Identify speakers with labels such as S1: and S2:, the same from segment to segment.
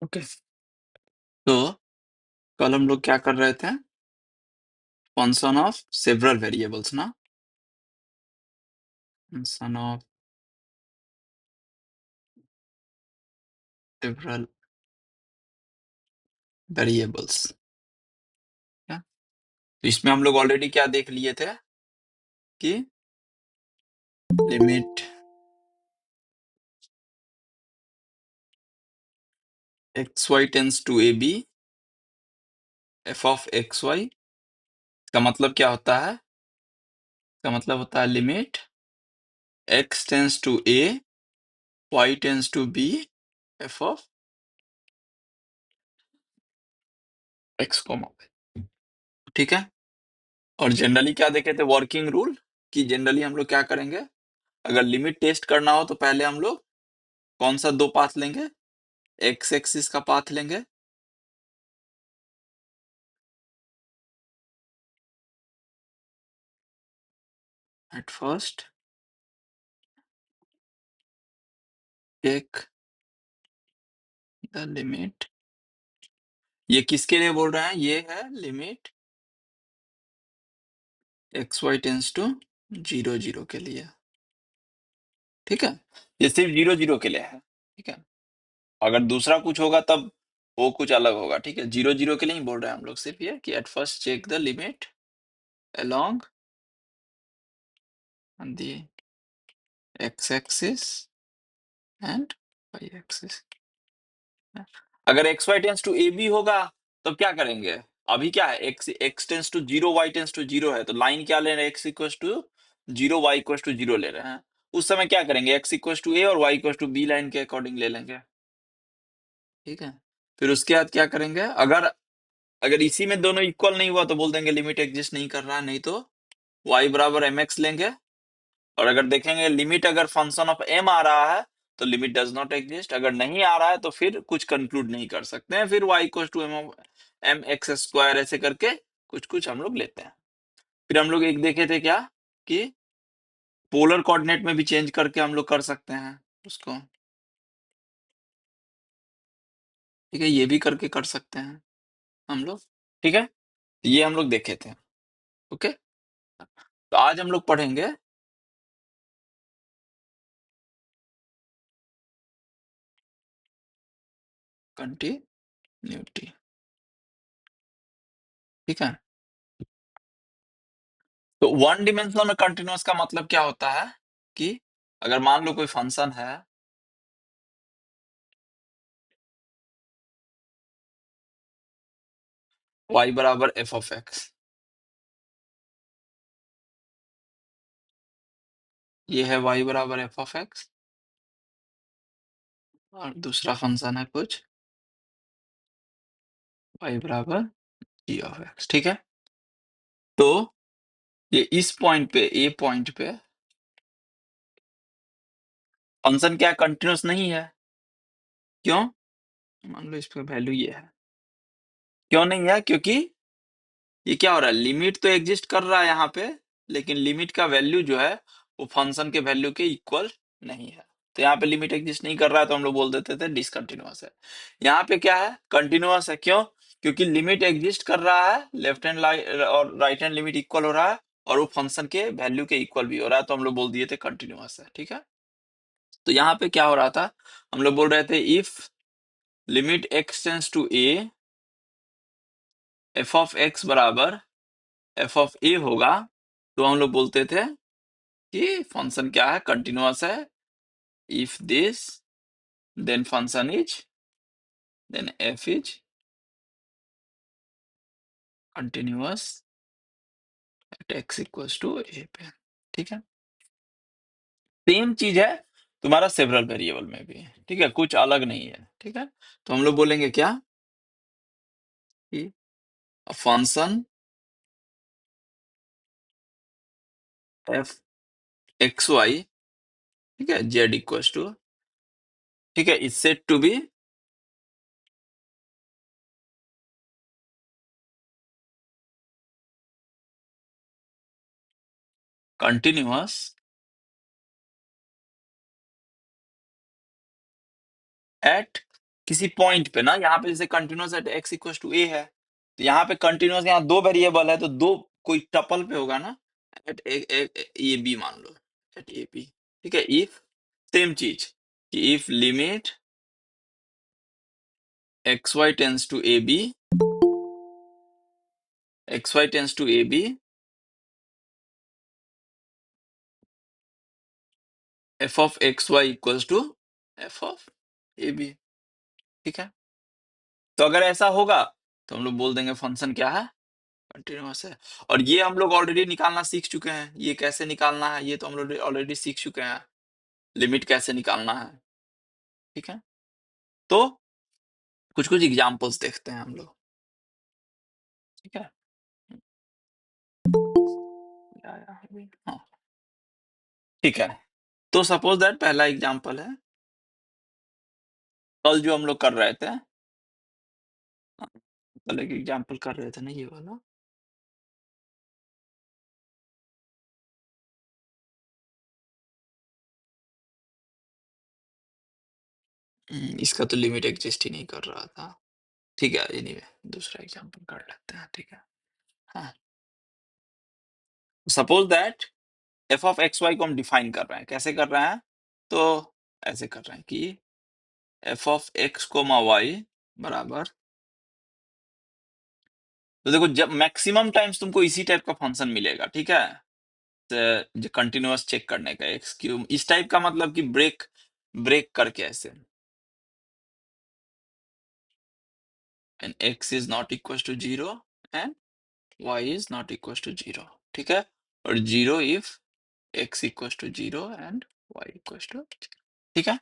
S1: Okay, तो कल हम लोग क्या कर रहे थे? फंक्शन ऑफ सेवरल वेरिएबल्स ना, फंक्शन ऑफ सेवरल वेरिएबल्स। क्या तो इसमें हम लोग ऑलरेडी क्या देख लिए थे कि limit x y tends to a b f of x y का मतलब क्या होता है? का मतलब होता है limit x tends to a y tends to b f of x comma. ठीक है। और जनरली क्या देखे थे वर्किंग रूल कि जनरली हम लोग क्या करेंगे, अगर लिमिट टेस्ट करना हो तो पहले हम लोग कौन सा दो पाथ लेंगे? एक्स एक्सिस का पाथ लेंगे, at first take the limit. ये किसके लिए बोल रहे हैं? ये है limit x y tends to 0 0 के लिए। ठीक है, ये सिर्फ 0 0 के लिए है। ठीक है, अगर दूसरा कुछ होगा तब वो कुछ अलग होगा। ठीक है, 0 0 के लिए ही बोल रहे हैं हम लोग, सिर्फ ये कि at first check the limit along the x axis and y axis। अगर x y tends to a b होगा तब क्या करेंगे? अभी क्या है, x tends to 0 y tends to 0 है, तो लाइन क्या ले रहे हैं? X equal to 0 y equal to 0 ले रहे हैं। उस समय क्या करेंगे? एक्स इक्वल टू ए और y equal to b line के अकॉर्डिंग ले लेंगे। ठीक है, फिर उसके बाद क्या करेंगे? अगर अगर इसी में दोनों इक्वल नहीं हुआ तो बोल देंगे लिमिट एग्जिस्ट नहीं कर रहा, नहीं तो y बराबर एम एक्स लेंगे। और अगर देखेंगे लिमिट अगर फंक्शन ऑफ m आ रहा है तो लिमिट डज नॉट एग्जिस्ट, अगर नहीं आ रहा है तो फिर कुछ कंक्लूड नहीं कर सकते हैं, फिर y equal to m x square ऐसे करके कुछ कुछ हम लोग लेते हैं। फिर हम लोग एक देखे थे क्या कि पोलर कोऑर्डिनेट में भी चेंज करके हम लोग कर सकते हैं उसको। ठीक है, ये भी करके कर सकते हैं हम लोग। ठीक है, ये हम लोग देखे थे। ओके, तो आज हम लोग पढ़ेंगे कंटिन्यूटी। ठीक है, तो वन डिमेंशनल में कंटिन्यूअस का मतलब क्या होता है कि अगर मान लो कोई फंक्शन है y बराबर एफ ऑफ एक्स, ये है y बराबर एफ ऑफ एक्स, और दूसरा फंक्शन है कुछ y बराबर g ऑफ एक्स। ठीक है, तो ये इस पॉइंट पे, ए पॉइंट पे फंक्शन क्या कंटिन्यूअस नहीं है? क्यों? मान लो इस पे वैल्यू ये है, क्यों नहीं है? क्योंकि ये क्या हो रहा है, लिमिट तो एग्जिस्ट कर रहा है यहाँ पे, लेकिन लिमिट का वैल्यू जो है वो फंक्शन के वैल्यू के इक्वल नहीं है। तो यहाँ पे लिमिट एग्जिस्ट नहीं कर रहा है तो हम लोग बोल देते थे डिसकंटिन्यूअस है। यहाँ पे क्या है, कंटिन्यूअस है। क्यों? क्योंकि लिमिट एग्जिस्ट कर रहा है, लेफ्ट हैंड और राइट हैंड लिमिट इक्वल हो रहा है, और वो फंक्शन के वैल्यू के इक्वल भी हो रहा है, तो हम लोग बोल दिए थे कंटिन्यूअस है। ठीक है, तो यहाँ पे क्या हो रहा था, हम लोग बोल रहे थे if limit x tends to a f of x बराबर एफ ऑफ ए होगा, तो हम लोग बोलते थे कि फंक्शन क्या है, कंटिन्यूअस है। If this then function is, then f is continuous at x equals to a पे। ठीक है, सेम चीज है तुम्हारा सेवरल वेरिएबल में भी। ठीक है, कुछ अलग नहीं है। ठीक है, तो हम लोग बोलेंगे क्या कि फंक्शन एफ एक्स वाई, ठीक है, जेड इक्वल्स टू, ठीक है, is said to be continuous at किसी पॉइंट पे ना, यहाँ पे जैसे continuous at x equal to a है, तो यहाँ पे कंटिन्यूअस, यहाँ दो वेरिएबल है तो दो कोई टपल पे होगा ना, एट ए बी मान लो, एट ए बी, ठीक है। इफ सेम चीज कि if limit x y tends to a b, x y tends to a b, f of x y equals to f of a b, ठीक है। तो अगर ऐसा होगा तो हम लोग बोल देंगे फंक्शन क्या है, कंटिन्यूअस है। और ये हम लोग ऑलरेडी निकालना सीख चुके हैं, ये कैसे निकालना है ये तो हम लोग ऑलरेडी सीख चुके हैं, लिमिट कैसे निकालना है, ठीक है। तो कुछ कुछ एग्जांपल्स देखते हैं हम लोग, ठीक है। हाँ, ठीक है। तो सपोज दैट पहला एग्जांपल है, कल जो हम लोग कर रहे थे, हाँ, कल एक एग्जांपल कर रहे थे ना, ये वाला, इसका तो लिमिट एग्जिस्ट ही नहीं कर रहा था, ठीक है। एनीवे दूसरा एग्जांपल कर लेते हैं, ठीक है। हाँ, suppose that f of x y को हम डिफाइन कर रहे हैं, कैसे कर रहे हैं, तो ऐसे कर रहे हैं कि f of x comma y बराबर, तो देखो जब मैक्सिमम टाइम्स तुमको इसी टाइप का फंक्शन मिलेगा, ठीक है, जो कंटिन्यूअस चेक करने का, एक्स क्यूब इस टाइप का, मतलब कि ब्रेक ब्रेक करके ऐसे, and x is not equal to zero and y is not equal to zero, ठीक है। और zero if x equal to zero and y equal to, ठीक है।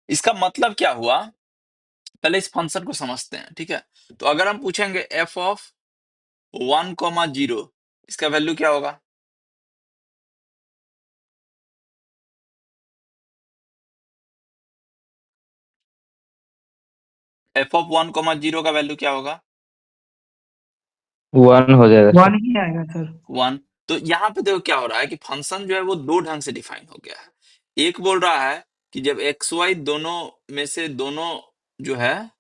S1: इसका मतलब क्या हुआ, पहले इस फंक्शन को समझते हैं, ठीक है। तो अगर हम पूछेंगे एफ ऑफ 1,0, इसका वैल्यू क्या होगा, एफ ऑफ 1,0 का वैल्यू क्या होगा,
S2: 1 हो जाएगा सर।
S3: 1 ही आएगा सर।
S1: 1। तो यहाँ पे देखो क्या हो रहा है कि फंक्शन जो है वो दो ढंग से डिफाइन हो गया है। एक बोल रहा है कि जब एक्स वाई दोनों में से दोनों जो है,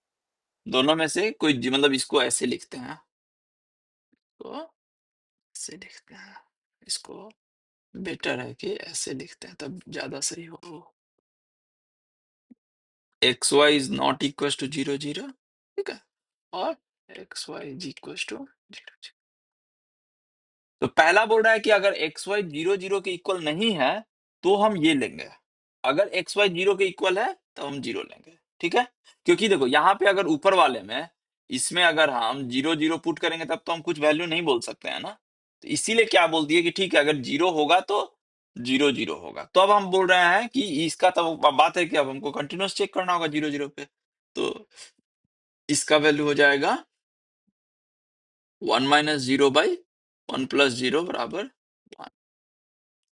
S1: दोनों में से कोई मतलब इसको ऐसे लिखते हैं, तो ऐसे लिखते हैं, इसको बेटर है कि ऐसे लिखते हैं तब ज्यादा सही हो, x y is not equal to zero zero, ठीक है, और x y is equal to zero. तो पहला बोल रहा है कि अगर एक्स वाई जीरो जीरो के इक्वल नहीं है तो हम ये लेंगे, अगर एक्स वाई जीरो के इक्वल है तो हम जीरो लेंगे, ठीक है। क्योंकि देखो यहाँ पे अगर ऊपर वाले में इसमें अगर हम जीरो जीरो पुट करेंगे तब तो हम कुछ वैल्यू नहीं बोल सकते हैं ना, तो इसीलिए क्या बोल दिए कि ठीक है अगर जीरो होगा तो जीरो जीरो होगा। तो अब हम बोल रहे हैं कि इसका तो बात है कि अब हमको कंटिन्यूस चेक करना होगा जीरो जीरो पे, तो इसका वैल्यू हो जाएगा 1 minus zero by 1 plus zero बराबर 1।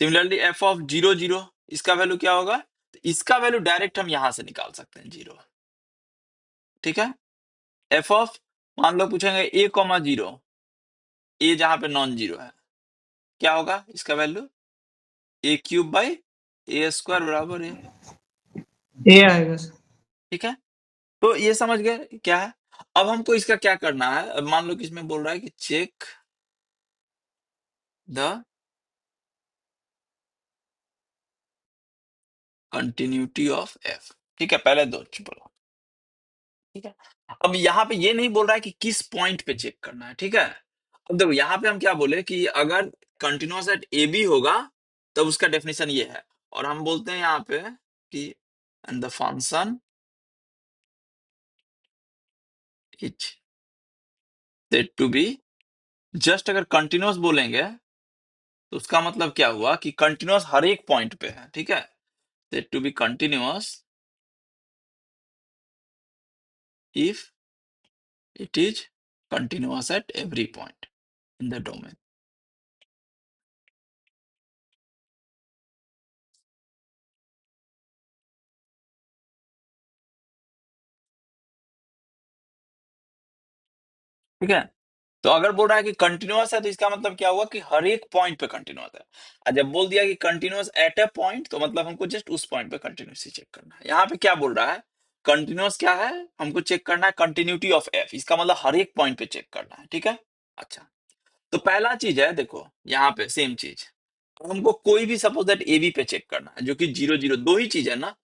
S1: Similarly F of zero zero, इसका वैल्यू क्या होगा, तो इसका वैल्यू डायरेक्ट हम यहां से निकाल सकते हैं, जीरो, ठीक है। एफ ऑफ, मान लो पूछेंगे ए कॉमा जीरो, ए जहां पे नॉन जीरो है, क्या होगा इसका value, A cube by a square बराबर ए,
S3: ए आएगा सर।
S1: ठीक है। तो ये समझ गए क्या है। अब हमको इसका क्या करना है, अब मान लो कि इसमें बोल रहा है कि check the continuity of f, ठीक है, पहले दो बोलो, ठीक है। अब यहाँ पे ये नहीं बोल रहा है कि किस पॉइंट पे चेक करना है, ठीक है। अब देखो यहाँ पे हम क्या बोले कि अगर कंटिन्यूअस एट ए बी होगा तब उसका डेफिनेशन ये है, और हम बोलते हैं यहाँ पे कि and the function is said to be, just अगर कंटिन्यूअस बोलेंगे तो उसका मतलब क्या हुआ कि कंटिन्यूअस हर एक पॉइंट पे है, ठीक है। Said to be continuous if it is continuous at every point in the domain, ठीक है। तो अगर बोल रहा है कि कंटिन्यूअस है तो इसका मतलब क्या हुआ कि हर एक पॉइंट पे कंटिन्यूअस है, और जब बोल दिया कि कंटिन्यूअस एट ए पॉइंट तो मतलब हमको जस्ट उस पॉइंट पे कंटिन्यूअसली चेक करना है। यहाँ पे क्या बोल रहा है, कंटिन्यूअस क्या है, हमको चेक करना है कंटिन्यूटी ऑफ एफ, इसका मतलब हर एक पॉइंट पे चेक करना है, ठीक है। अच्छा, तो पहला चीज है, देखो यहाँ पे सेम चीज, हमको कोई भी सपोज दैट ए बी पे चेक करना है, जो कि 0 0, दो ही चीज है ना,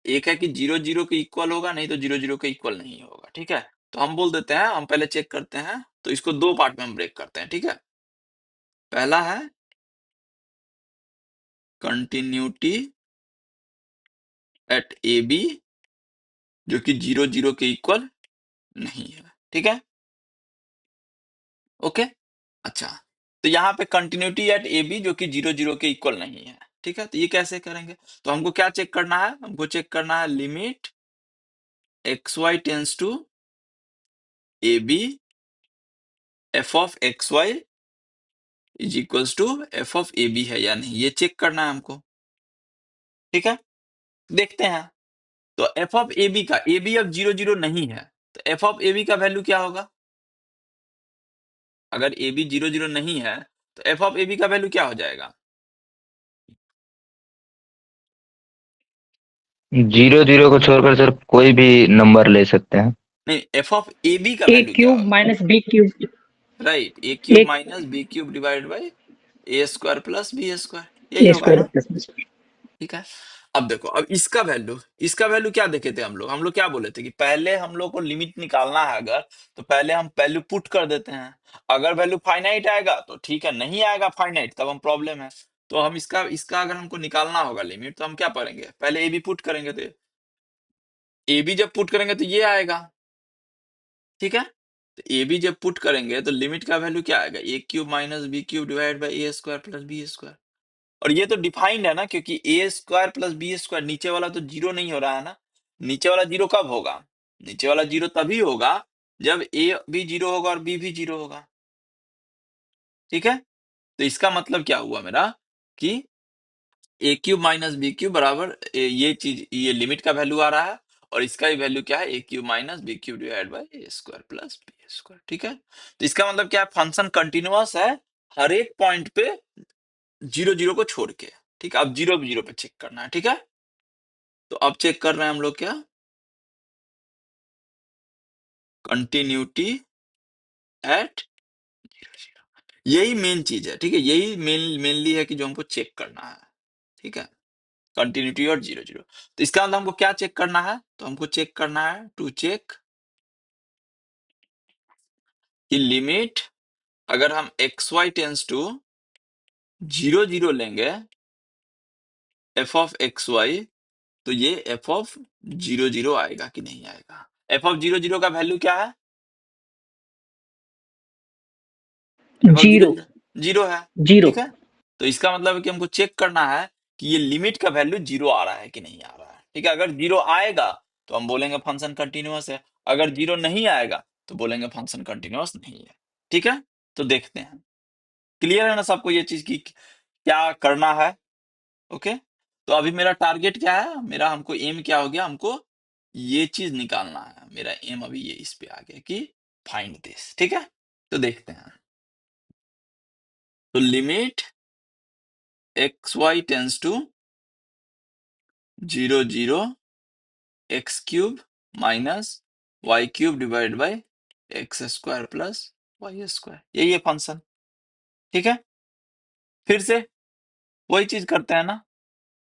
S1: एक है कि 0 0 के इक्वल होगा, नहीं तो 0 0 के इक्वल नहीं होगा, ठीक है। तो हम बोल देते हैं, हम पहले चेक करते हैं, तो इसको दो पार्ट में हम ब्रेक करते हैं, ठीक है। पहला है कंटिन्यूटी एट ए बी, जो कि 0 0 के इक्वल नहीं है, ठीक है, ओके। अच्छा, तो यहाँ पे कंटिन्यूटी एट ए बी जो कि 0 0 के इक्वल नहीं है, ठीक है, तो ये कैसे करेंगे, तो हमको क्या चेक करना है, हमको चेक करना है limit x y tends to a b f of x y is equals to f of a b है या नहीं, ये चेक करना है हमको, ठीक है। देखते हैं, तो एफ ऑफ ए बी का, ए बी अब 0 0 नहीं है, तो एफ ऑफ ए बी का वैल्यू क्या होगा, अगर ए बी 0 0 नहीं है तो एफ ऑफ ए बी का वैल्यू क्या हो जाएगा,
S2: 0 0 को छोड़कर सर कोई भी नंबर ले सकते हैं।
S1: नहीं, एफ ऑफ ए बी का
S3: ए
S1: वैल्यू क्या
S3: क्यूब
S1: होगा,
S3: minus b cube.
S1: Right, a cube
S3: एक
S1: minus b cube divide by a square plus b square, यही
S3: ए
S1: होगा
S3: स्क्वायर
S1: ना,
S3: प्लस बी स्क्वायर।
S1: ठीक है। अब देखो, अब इसका वैल्यू क्या देखे थे हम लोग क्या बोले थे कि पहले हम लोग को लिमिट निकालना है अगर, तो पहले हम वैल्यू पुट कर देते हैं, अगर वैल्यू फाइनाइट आएगा तो ठीक है, नहीं आएगा फाइनाइट तब हम प्रॉब्लम है। तो हम इसका इसका अगर हमको निकालना होगा लिमिट, तो हम क्या करेंगे, पहले ए बी पुट करेंगे, तो ए बी जब पुट करेंगे तो ये आएगा, ठीक है। तो ए बी जब पुट करेंगे तो लिमिट का वैल्यू क्या आएगा, a cube minus b cube divide by a square plus b square, और ये तो डिफाइंड है ना, क्योंकि a square plus b square, नीचे वाला तो जीरो नहीं हो रहा है ना, नीचे वाला जीरो कब होगा, नीचे वाला जीरो तभी होगा जब ए भी जीरो होगा और बी भी जीरो होगा, ठीक है। तो इसका मतलब क्या हुआ मेरा, कि ए क्यूब माइनस बी क्यूब बराबर ये चीज, ये लिमिट का वैल्यू आ रहा है, और इसका भी वैल्यू क्या है, a cube minus b cube divide by a square plus b square, ठीक है। तो इसका मतलब क्या है, फंक्शन कंटिन्यूअस है हर एक पॉइंट पे 0 0 को छोड़ के, ठीक है। अब 0 0 पे चेक करना है, ठीक है। तो अब चेक कर रहे हैं हम लोग क्या, कंटिन्यूटी एट 0 0, यही मेन चीज है, ठीक है, यही मेनली है कि जो हमको चेक करना है, ठीक है, कंटिन्यूटी और 0 0। तो इसका मतलब हमको क्या चेक करना है, तो हमको चेक करना है टू चेक कि लिमिट, अगर हम एक्स वाई टेंस टू 0 0 लेंगे एफ ऑफ एक्स वाई, तो ये एफ ऑफ 0 0 आएगा कि नहीं आएगा, एफ ऑफ 0 0 का वैल्यू क्या है, F of zero
S3: zero.
S1: Zero zero है,
S3: जीरो।
S1: ठीक है। तो इसका मतलब है कि हमको चेक करना है कि ये लिमिट का वैल्यू जीरो आ रहा है कि नहीं आ रहा है, ठीक है। अगर जीरो आएगा तो हम बोलेंगे फंक्शन कंटिन्यूअस है, अगर जीरो नहीं आएगा तो बोलेंगे फंक्शन कंटिन्यूअस नहीं है, ठीक है। तो देखते हैं, क्लियर है ना सबको ये चीज की क्या करना है, ओके। तो अभी मेरा टारगेट क्या है, मेरा हमको एम क्या हो गया, हमको ये चीज निकालना है, मेरा एम अभी ये इस पे आ गया कि फाइंड दिस, ठीक है। तो देखते हैं, तो limit x y tends to 0 0 x cube minus y cube divide by x square plus y square, यही है फंक्शन, ठीक है। फिर से वही चीज करते हैं ना,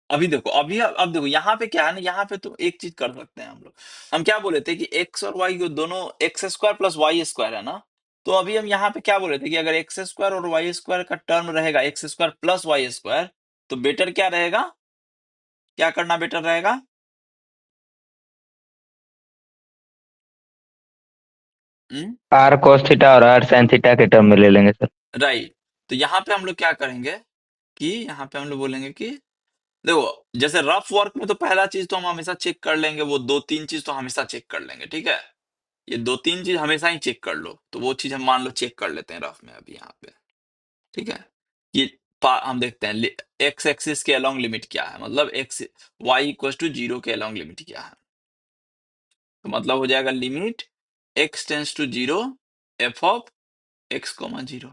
S1: अभी देखो, अभी अब देखो यहाँ पे क्या है ना, यहाँ पे तो एक चीज कर सकते हैं हम लोग, हम क्या बोले थे कि एक्स और वाई को दोनों x square plus y square है ना, तो अभी हम यहाँ पे क्या बोले थे कि अगर एक्स स्क्वायर और वाई स्क्वायर का टर्म रहेगा x square plus y square, तो बेटर क्या रहेगा, क्या करना बेटर रहेगा,
S2: आर cos थीटा और आर sin थीटा के टर्म में ले लेंगे सर।
S1: राइट। तो यहाँ पे हम लोग क्या करेंगे कि यहाँ पे हम लोग बोलेंगे कि देखो, जैसे रफ वर्क में तो पहला चीज तो हम हमेशा चेक कर लेंगे, वो दो तीन चीज तो हमेशा चेक कर लेंगे, ठीक है। ये दो तीन चीज हमेशा ही चेक कर लो, तो वो चीज हम मान लो चेक कर लेते हैं रफ में अभी यहाँ पे, ठीक है। ये हम देखते हैं एक्स एक्सिस के अलोंग लिमिट क्या है, मतलब एक्स वाई इक्वल टू 0 के अलोंग लिमिट क्या है, तो मतलब हो जाएगा limit x tends to 0 f of x comma 0,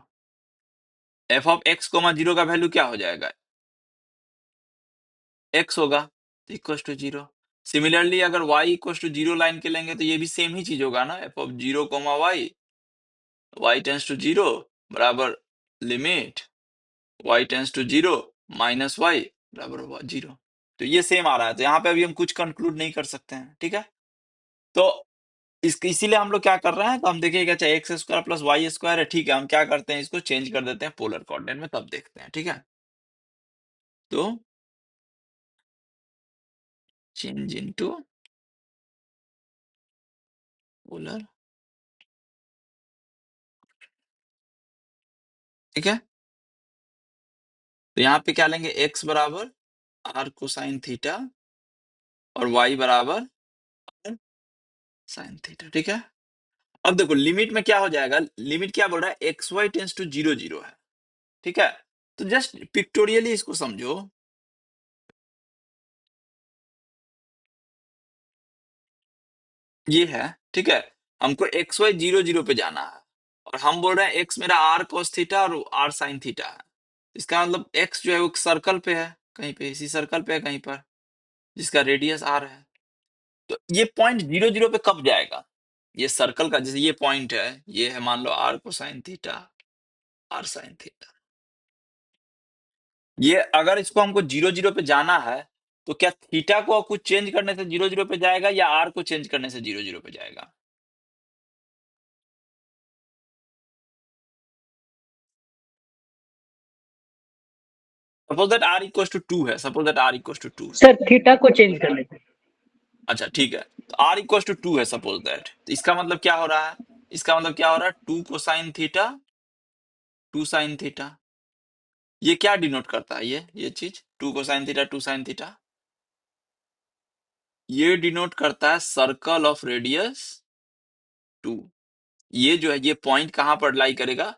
S1: f of x comma 0 का वैल्यू क्या हो जाएगा, एक्स होगा, इक्वल टू 0। सिमिलरली अगर y इक्वल टू 0 लाइन के लेंगे तो ये भी सेम ही चीज होगा ना, f of 0 comma y tends to 0 बराबर limit y tends to 0 minus y बराबर 0। तो ये सेम आ रहा है, तो यहाँ पे अभी हम कुछ कंक्लूड नहीं कर सकते हैं, ठीक है। तो इसीलिए हम लोग क्या कर रहे हैं, तो हम देखिएगा चाहे x square plus y square है, ठीक है, हम क्या करते हैं, इसको चेंज कर देते हैं पोलर कोऑर्डिनेट में, तब देखते हैं, ठीक है। तो चेंज इनटू पोलर, ठीक है। तो यहाँ पे क्या लेंगे, x बराबर r कोसाइन थीटा और y बराबर r साइन थीटा, ठीक है। अब देखो लिमिट में क्या हो जाएगा, लिमिट क्या बोल रहा है, एक्स वाई टेंस टू 0 0 है, ठीक है। तो जस्ट पिक्टोरियली इसको समझो, ये है, ठीक है। हमको एक्स वाई 0 0 पे जाना है और हम बोल रहे हैं एक्स मेरा आर cos थीटा और आर साइन थीटा है। इसका मतलब एक्स जो है वो सर्कल पे है, कहीं पे इसी सर्कल पे है कहीं पर, जिसका रेडियस आर है। तो ये पॉइंट 0 0 पे कब जाएगा, ये सर्कल का, जैसे ये पॉइंट है, ये है मान लो r cosine theta r sine theta, ये अगर इसको हमको 0 0 पे जाना है तो क्या थीटा को कुछ चेंज करने से 0 0 पे जाएगा या आर को चेंज करने से 0 0 पे जाएगा। Suppose that r equal to 2 है, suppose that r equal to 2 है।
S3: सर थीटा को चेंज कर लेते हैं।
S1: अच्छा ठीक है, तो आर इक्वल टू 2 है सपोज दैट, तो इसका मतलब क्या हो रहा है, इसका मतलब क्या हो रहा है, 2 कोसाइन थीटा 2 साइन थीटा। ये क्या डिनोट करता है, ये चीज 2 कोसाइन थीटा 2 साइन थीटा, ये डिनोट करता है सर्कल ऑफ रेडियस 2। ये जो है ये पॉइंट कहां पर लाई करेगा,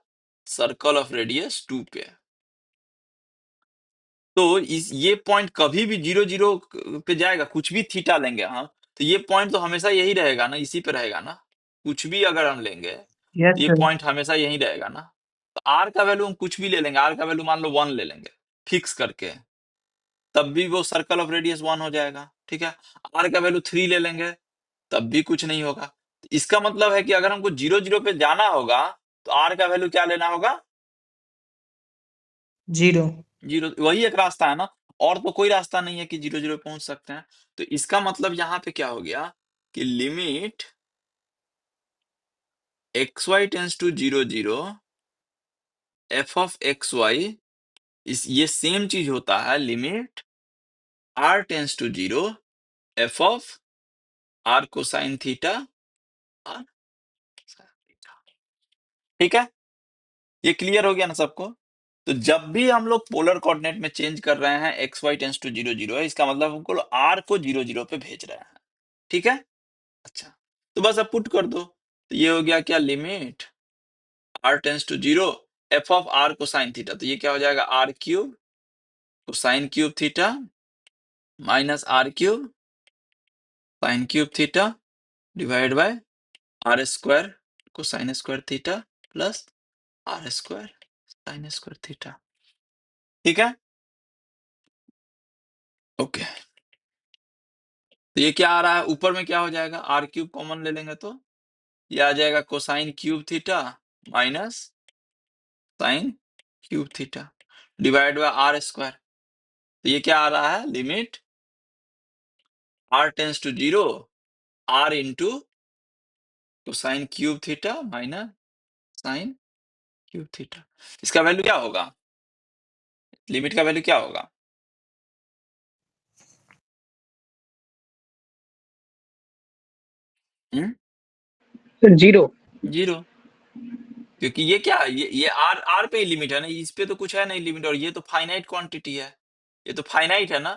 S1: सर्कल ऑफ रेडियस 2 पे। तो इस ये पॉइंट कभी भी 0 0 पे जाएगा, कुछ भी थीटा लेंगे हम, तो ये पॉइंट तो हमेशा यही रहेगा ना, इसी पे रहेगा ना, कुछ भी अगर हम लेंगे तो
S3: यस
S1: ये
S3: सर।
S1: पॉइंट हमेशा यही रहेगा ना। तो आर का वैल्यू हम कुछ भी ले लेंगे, आर का वैल्यू मान लो 1 ले लेंगे फिक्स करके, तब भी वो सर्कल ऑफ रेडियस 1 हो जाएगा, ठीक है। आर का वैल्यू 3 ले लेंगे तब भी कुछ नहीं होगा। तो इसका मतलब है कि अगर हमको 0 0 पे जाना होगा तो आर का वैल्यू क्या लेना होगा,
S3: 0।
S1: 0। वही एक रास्ता है ना, और तो कोई रास्ता नहीं है कि 0 0 पहुंच सकते हैं। तो इसका मतलब यहाँ पे क्या हो गया कि limit x y tends to 0 0 f of x y, इस ये सेम चीज होता है limit r tends to 0 f of r cosine theta r sine theta, ठीक है। ये क्लियर हो गया ना सबको। तो जब भी हम लोग पोलर कोऑर्डिनेट में चेंज कर रहे हैं एक्स वाई टेंस टू 0 0 है, इसका मतलब हमको आर को 0 0 पे भेज रहे हैं, ठीक है। अच्छा, तो बस अब पुट कर दो, तो ये हो गया क्या, limit r tends to 0 f of r cosine theta, तो ये क्या हो जाएगा, r cube cosine cube theta minus r cube sine cube theta divide by r square cosine square theta plus r square sine square theta, ठीक है। Okay, तो ये क्या आ रहा है, ऊपर में क्या हो जाएगा, आर क्यूब कॉमन ले लेंगे तो ये आ जाएगा cosine cube theta minus sine cube theta divide by r square. तो ये क्या आ रहा है, limit r tends to 0 r into cosine cube theta minus sine cube theta. इसका वैल्यू क्या होगा, लिमिट का वैल्यू क्या होगा,
S3: सर 0।
S1: 0। क्योंकि ये क्या है, ये आर आर पे ही लिमिट है ना, इस पे तो कुछ है नहीं लिमिट, और ये तो फाइनाइट क्वांटिटी है, ये तो फाइनाइट है ना,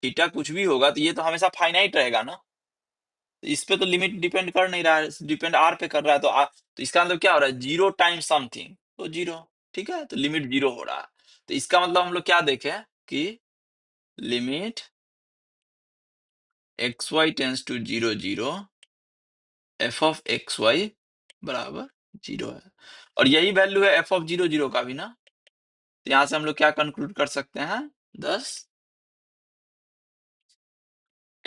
S1: थीटा कुछ भी होगा तो ये तो हमेशा फाइनाइट रहेगा ना। तो इस पे तो लिमिट डिपेंड कर नहीं रहा है, डिपेंड आर पे कर रहा है, तो इसका मतलब क्या हो रहा है, 0 टाइम्स समथिंग तो 0, ठीक है। तो लिमिट 0 हो रहा है, तो इसका मतलब हम लोग क्या देखें कि limit x y tends to 0 0 f of x y बराबर 0 है, और यही वैल्यू है एफ ऑफ 0 0 का भी ना। तो यहां से हम लोग क्या कंक्लूड कर सकते हैं, 10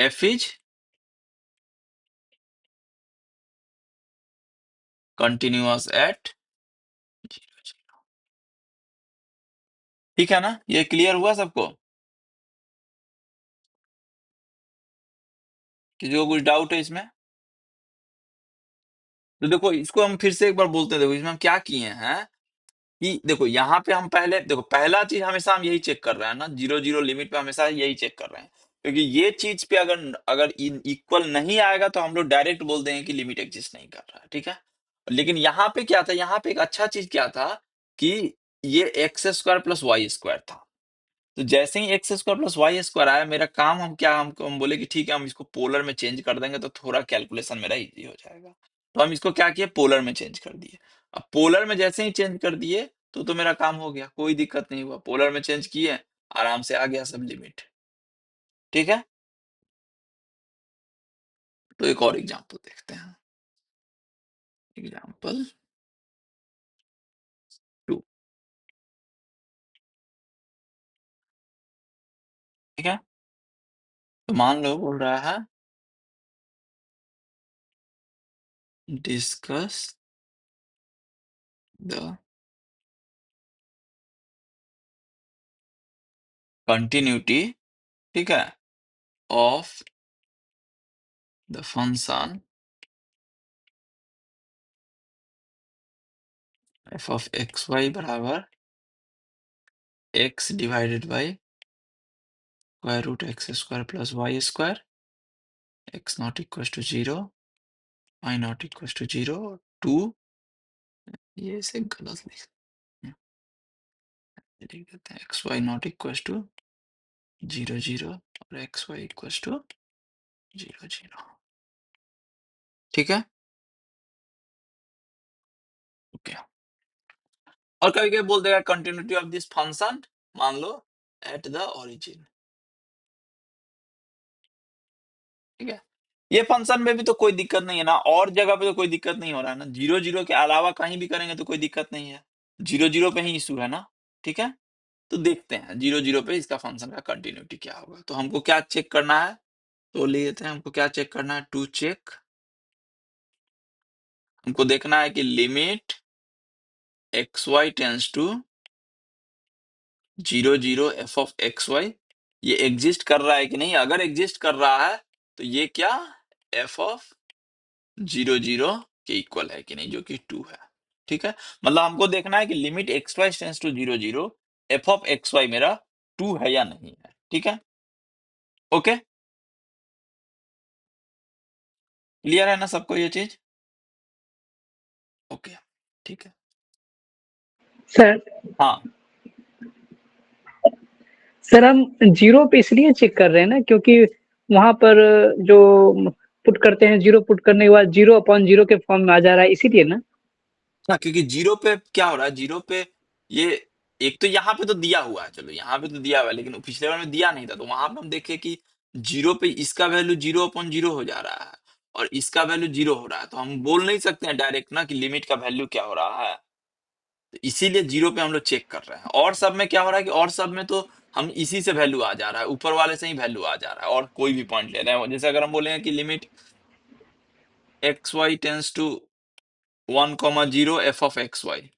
S1: एफ इज कंटिन्यूअस एट 0, 0। ठीक है ना, ये क्लियर हुआ सबको? किसी को कुछ डाउट है इसमें? तो देखो इसको हम फिर से एक बार बोलते हैं। देखो इसमें हम क्या किए हैं कि देखो यहाँ पे हम पहले देखो, पहला चीज हमेशा हम यही चेक कर रहे हैं ना, 0, 0 लिमिट पे हमेशा यही चेक कर रहे हैं, क्योंकि ये चीज पे अगर अगर इक्वल नहीं आएगा तो हम लोग डायरेक्ट बोल देंगे कि लिमिट एग्जिस्ट नहीं कर रहा है। ठीक है, लेकिन यहाँ पे क्या था, यहाँ पे एक अच्छा चीज क्या था कि ये x square plus y square था। तो जैसे ही x square plus y square आया, मेरा काम हम बोले कि ठीक है हम इसको पोलर में चेंज कर देंगे तो थोड़ा कैलकुलेशन मेरा इजी हो जाएगा। तो हम इसको क्या किए, पोलर में चेंज कर दिए। अब पोलर में जैसे ही चेंज कर दिए तो मेरा काम हो गया, कोई दिक्कत नहीं हुआ। पोलर में चेंज किए, आराम से आ गया सब लिमिट। ठीक है, तो एक और एग्जाम्पल देखते हैं। एग्जाम्पल 2। ठीक है, तो मान लो बोल रहा है डिस्कस द कंटिन्यूटी, ठीक है, of the function f of x y बराबर x divided by square root x square plus y square, x not equal to 0, y not equal to 0, 2। ये इसे गलत लिख देते हैं, x y not equal to 0, 0 और एक्स वाई इक्वल टू 0, 0। ठीक है, ओके। और कभी कभी बोल देगा कंटिन्यूटी ऑफ दिस फंक्शन, मान लो एट द ओरिजिन। ठीक है, ये फंक्शन में भी तो कोई दिक्कत नहीं है ना, और जगह पे तो कोई दिक्कत नहीं हो रहा है ना, 0, 0 के अलावा कहीं भी करेंगे तो कोई दिक्कत नहीं है, 0, 0 पे ही इशू है ना। ठीक है, तो देखते हैं 0, 0 पे इसका फंक्शन का कंटिन्यूटी क्या होगा। तो हमको क्या चेक करना है, तो ले लेते हैं, हमको क्या चेक करना है, टू चेक। हमको देखना है कि limit x y tends to 0, 0 f of x y ये एग्जिस्ट कर रहा है कि नहीं। अगर एग्जिस्ट कर रहा है तो ये क्या एफ ऑफ 0, 0 के इक्वल है कि नहीं, जो कि 2 है। ठीक है, मतलब हमको देखना है कि limit x y tends to 0, 0 f of x y मेरा 2 है या नहीं है। ठीक है, ओके, क्लियर है ना सबको ये चीज? ओके, ठीक है।
S3: सर
S1: हाँ,
S3: सर हम जीरो पे इसलिए चेक कर रहे हैं ना, क्योंकि वहां पर जो पुट करते हैं, जीरो पुट करने के बाद 0/0 के फॉर्म में आ जा रहा है, इसीलिए ना।
S1: हाँ, क्योंकि 0 पे क्या हो रहा है, 0 पे ये एक तो यहाँ पे तो दिया हुआ है, चलो यहाँ पे तो दिया हुआ है, लेकिन पिछले बार में दिया नहीं था, तो वहां पे हम देखे कि 0 पे इसका वैल्यू 0/0 हो जा रहा है और इसका वैल्यू 0 हो रहा है, तो हम बोल नहीं सकते हैं डायरेक्ट ना कि लिमिट का वैल्यू क्या हो रहा है। तो इसीलिए 0 पे हम लोग चेक कर रहे हैं। और सब में क्या हो रहा है कि और सब में तो हम इसी से वैल्यू आ जा रहा है, ऊपर वाले से ही वैल्यू आ जा रहा है, और कोई भी पॉइंट ले रहे हैं। जैसे अगर हम बोलेंगे कि limit x y tends to 1,0 f of x y,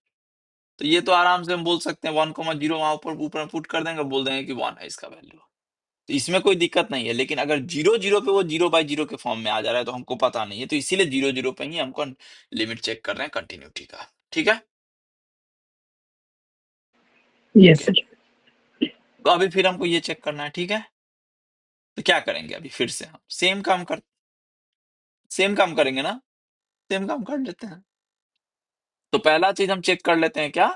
S1: तो ये तो आराम से हम बोल सकते हैं 1,0 वहां ऊपर ऊपर पुट कर देंगे, बोल देंगे कि 1 है इसका वैल्यू। तो इसमें कोई दिक्कत नहीं है, लेकिन अगर 0, 0 पे वो 0/0 के फॉर्म में आ जा रहा है तो हमको पता नहीं है, तो इसीलिए 0, 0 पे ही हमको लिमिट चेक कर रहे हैं कंटिन्यूटी का। ठीक है,
S3: यस
S1: ओके।
S3: सर।
S1: तो अभी फिर हमको ये चेक करना है। ठीक है, तो क्या करेंगे अभी, फिर से हम सेम काम करेंगे ना, सेम काम कर लेते हैं। तो पहला चीज हम चेक कर लेते हैं क्या,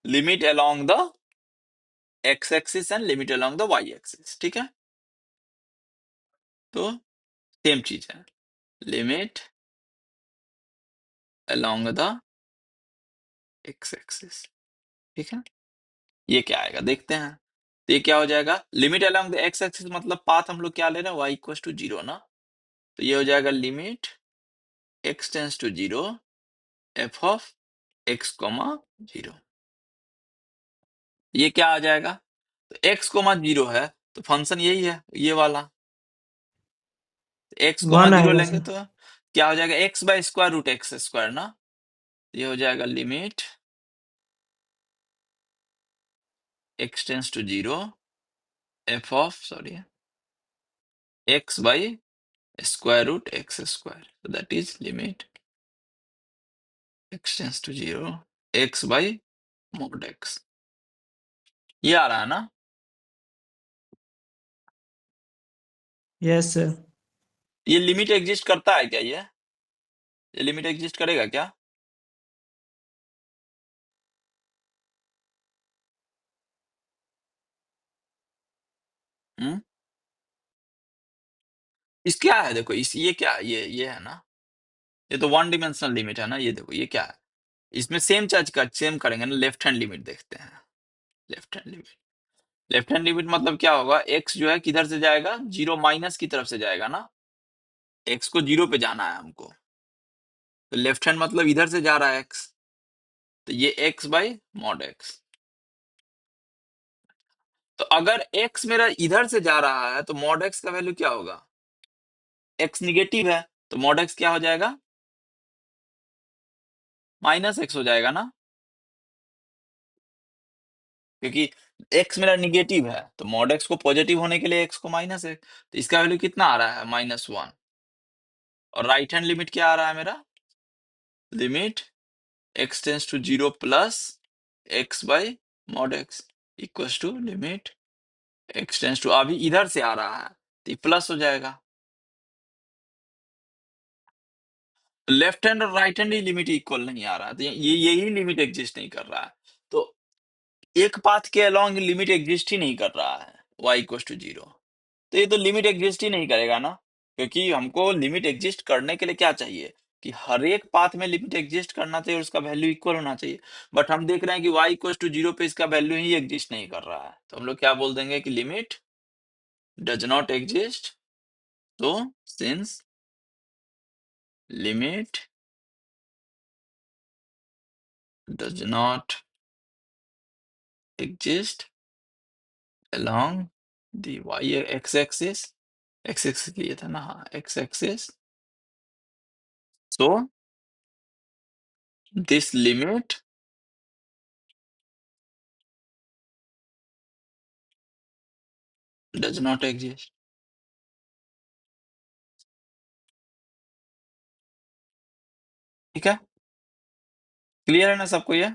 S1: limit along the x axis and limit along the y axis. ठीक है, तो सेम चीज है, limit along the x axis. ठीक है, ये क्या आएगा देखते हैं। तो ये क्या हो जाएगा, limit along the x axis मतलब पाथ हम लोग क्या ले रहे हैं, वाई इक्वल टू 0 ना। तो ये हो जाएगा limit x tends to 0 f of x comma 0। ये क्या आ जाएगा, तो एक्स कोमा 0 है तो फंक्शन यही है ये वाला, एक्स कॉमा
S4: 1
S1: जीरो
S4: आएगा
S1: लेंगे
S4: सर।
S1: तो क्या हो जाएगा, x by square root x square ना, ये हो जाएगा limit x tends to zero f of sorry x by square root x square. So that is limit x tends to 0 x by mod x. ये आ रहा है ना?
S4: Yes sir.
S1: ये लिमिट एग्जिस्ट करता है क्या? ये लिमिट एग्जिस्ट करेगा क्या? हम्म, इस क्या है देखो, इस ये क्या है? ये है ना, ये तो वन डिमेंशनल लिमिट है ना। ये देखो ये क्या है, इसमें सेम चार्ज का सेम करेंगे ना। लेफ्ट हैंड लिमिट देखते हैं। Left hand limit, left hand limit मतलब क्या होगा, एक्स जो है किधर से जाएगा, जीरो माइनस की तरफ से जाएगा ना। एक्स को जीरो पे जाना है हमको, तो लेफ्ट हैंड मतलब इधर से जा रहा है एक्स, तो ये एक्स बाई मॉड एक्स। तो अगर x मेरा इधर से जा रहा है तो मॉड x का वैल्यू क्या होगा, x निगेटिव है तो मॉड x क्या हो जाएगा, माइनस x हो जाएगा ना, क्योंकि x मेरा निगेटिव है तो मॉड x को पॉजिटिव होने के लिए x को माइनस है, तो इसका वैल्यू कितना आ रहा है, -1। और राइट हैंड लिमिट क्या आ रहा है मेरा, limit x tends to zero plus x by mod x equals to limit x tends to, अभी इधर से आ रहा है तो ये प्लस हो जाएगा। लेफ्ट हैंड और राइट हैंड ही लिमिट इक्वल नहीं आ रहा है, तो ये यही लिमिट एग्जिस्ट नहीं कर रहा है। तो एक पाथ के अलोंग लिमिट एग्जिस्ट ही नहीं कर रहा है y इक्वल टू जीरो, तो ये तो लिमिट एग्जिस्ट ही नहीं करेगा ना, क्योंकि हमको लिमिट एग्जिस्ट करने के लिए क्या चाहिए कि हर एक पाथ में लिमिट एग्जिस्ट करना चाहिए और उसका वैल्यू इक्वल होना चाहिए। बट हम देख रहे हैं कि y इक्वल टू जीरो पे इसका वैल्यू ही एग्जिस्ट नहीं कर रहा है, तो हम लोग क्या बोल देंगे कि लिमिट डज नॉट एग्जिस्ट। तो since limit does not exist along the y x axis, x axis लिए था ना, हाँ x axis, so this limit does not exist। ठीक है, क्लियर है ना सबको ये?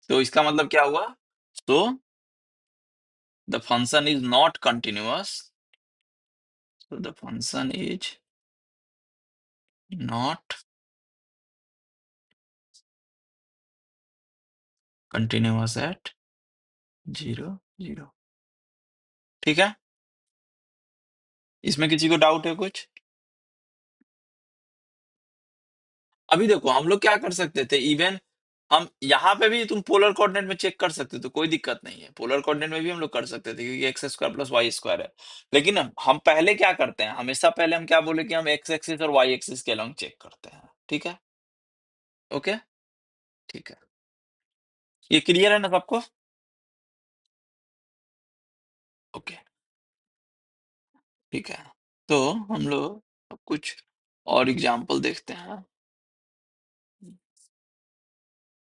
S1: तो इसका मतलब क्या हुआ, so the function is not continuous, so the function is not continuous at 0 0। ठीक है, इसमें किसी को डाउट है कुछ? अभी देखो हम लोग क्या कर सकते थे, इवन हम यहाँ पे भी तुम पोलर कोऑर्डिनेट में चेक कर सकते थे, कोई दिक्कत नहीं है, पोलर कोऑर्डिनेट में भी हम लोग कर सकते थे क्योंकि x square plus y square है। लेकिन हम पहले क्या करते हैं, हमेशा पहले हम क्या बोले कि हम एक्स एक्सिस और वाई एक्सिस के अलॉन्ग चेक करते हैं। ठीक है, ओके, ठीक है, ये क्लियर है ना सबको? ओके, ठीक है, तो हम लोग अब कुछ और एग्जाम्पल देखते हैं।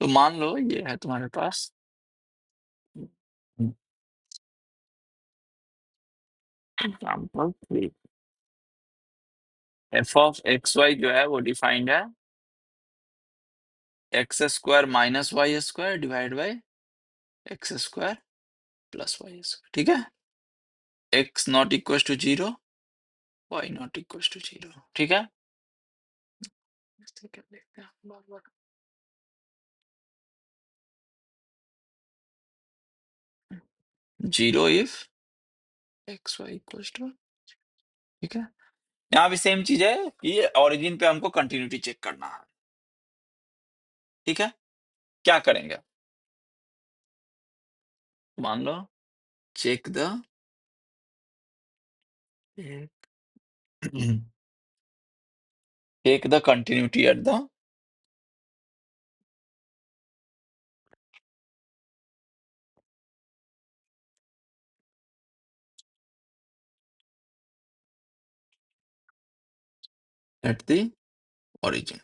S1: तो मान लो ये है तुम्हारे पास example 3, f of x y जो है वो डिफाइंड है x square minus y square divide by x square plus y square. ठीक है, x not equal to zero, y not equal to zero. ठीक है, ठीक है, देखते हैं बार बार। Zero if x y equal to, ठीक है, यहाँ भी सेम चीज है कि ओरिजिन पे हमको कंटिन्यूटी चेक करना है। ठीक है, क्या करेंगे, मान लो check the take the continuity at the at the origin.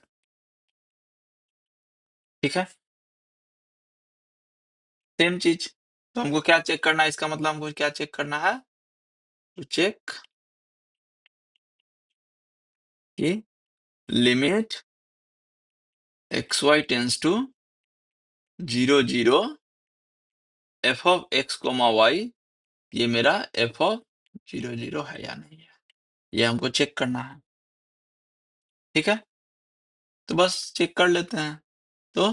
S1: ठीक है, सेम चीज। तो हमको क्या चेक करना है, इसका मतलब हमको क्या चेक करना है, टू चेक कि limit x y tends to 0 0 f of x comma y, ये मेरा एफ ऑफ 0 0 है या नहीं है, ये हमको चेक करना है। ठीक है, तो बस चेक कर लेते हैं, तो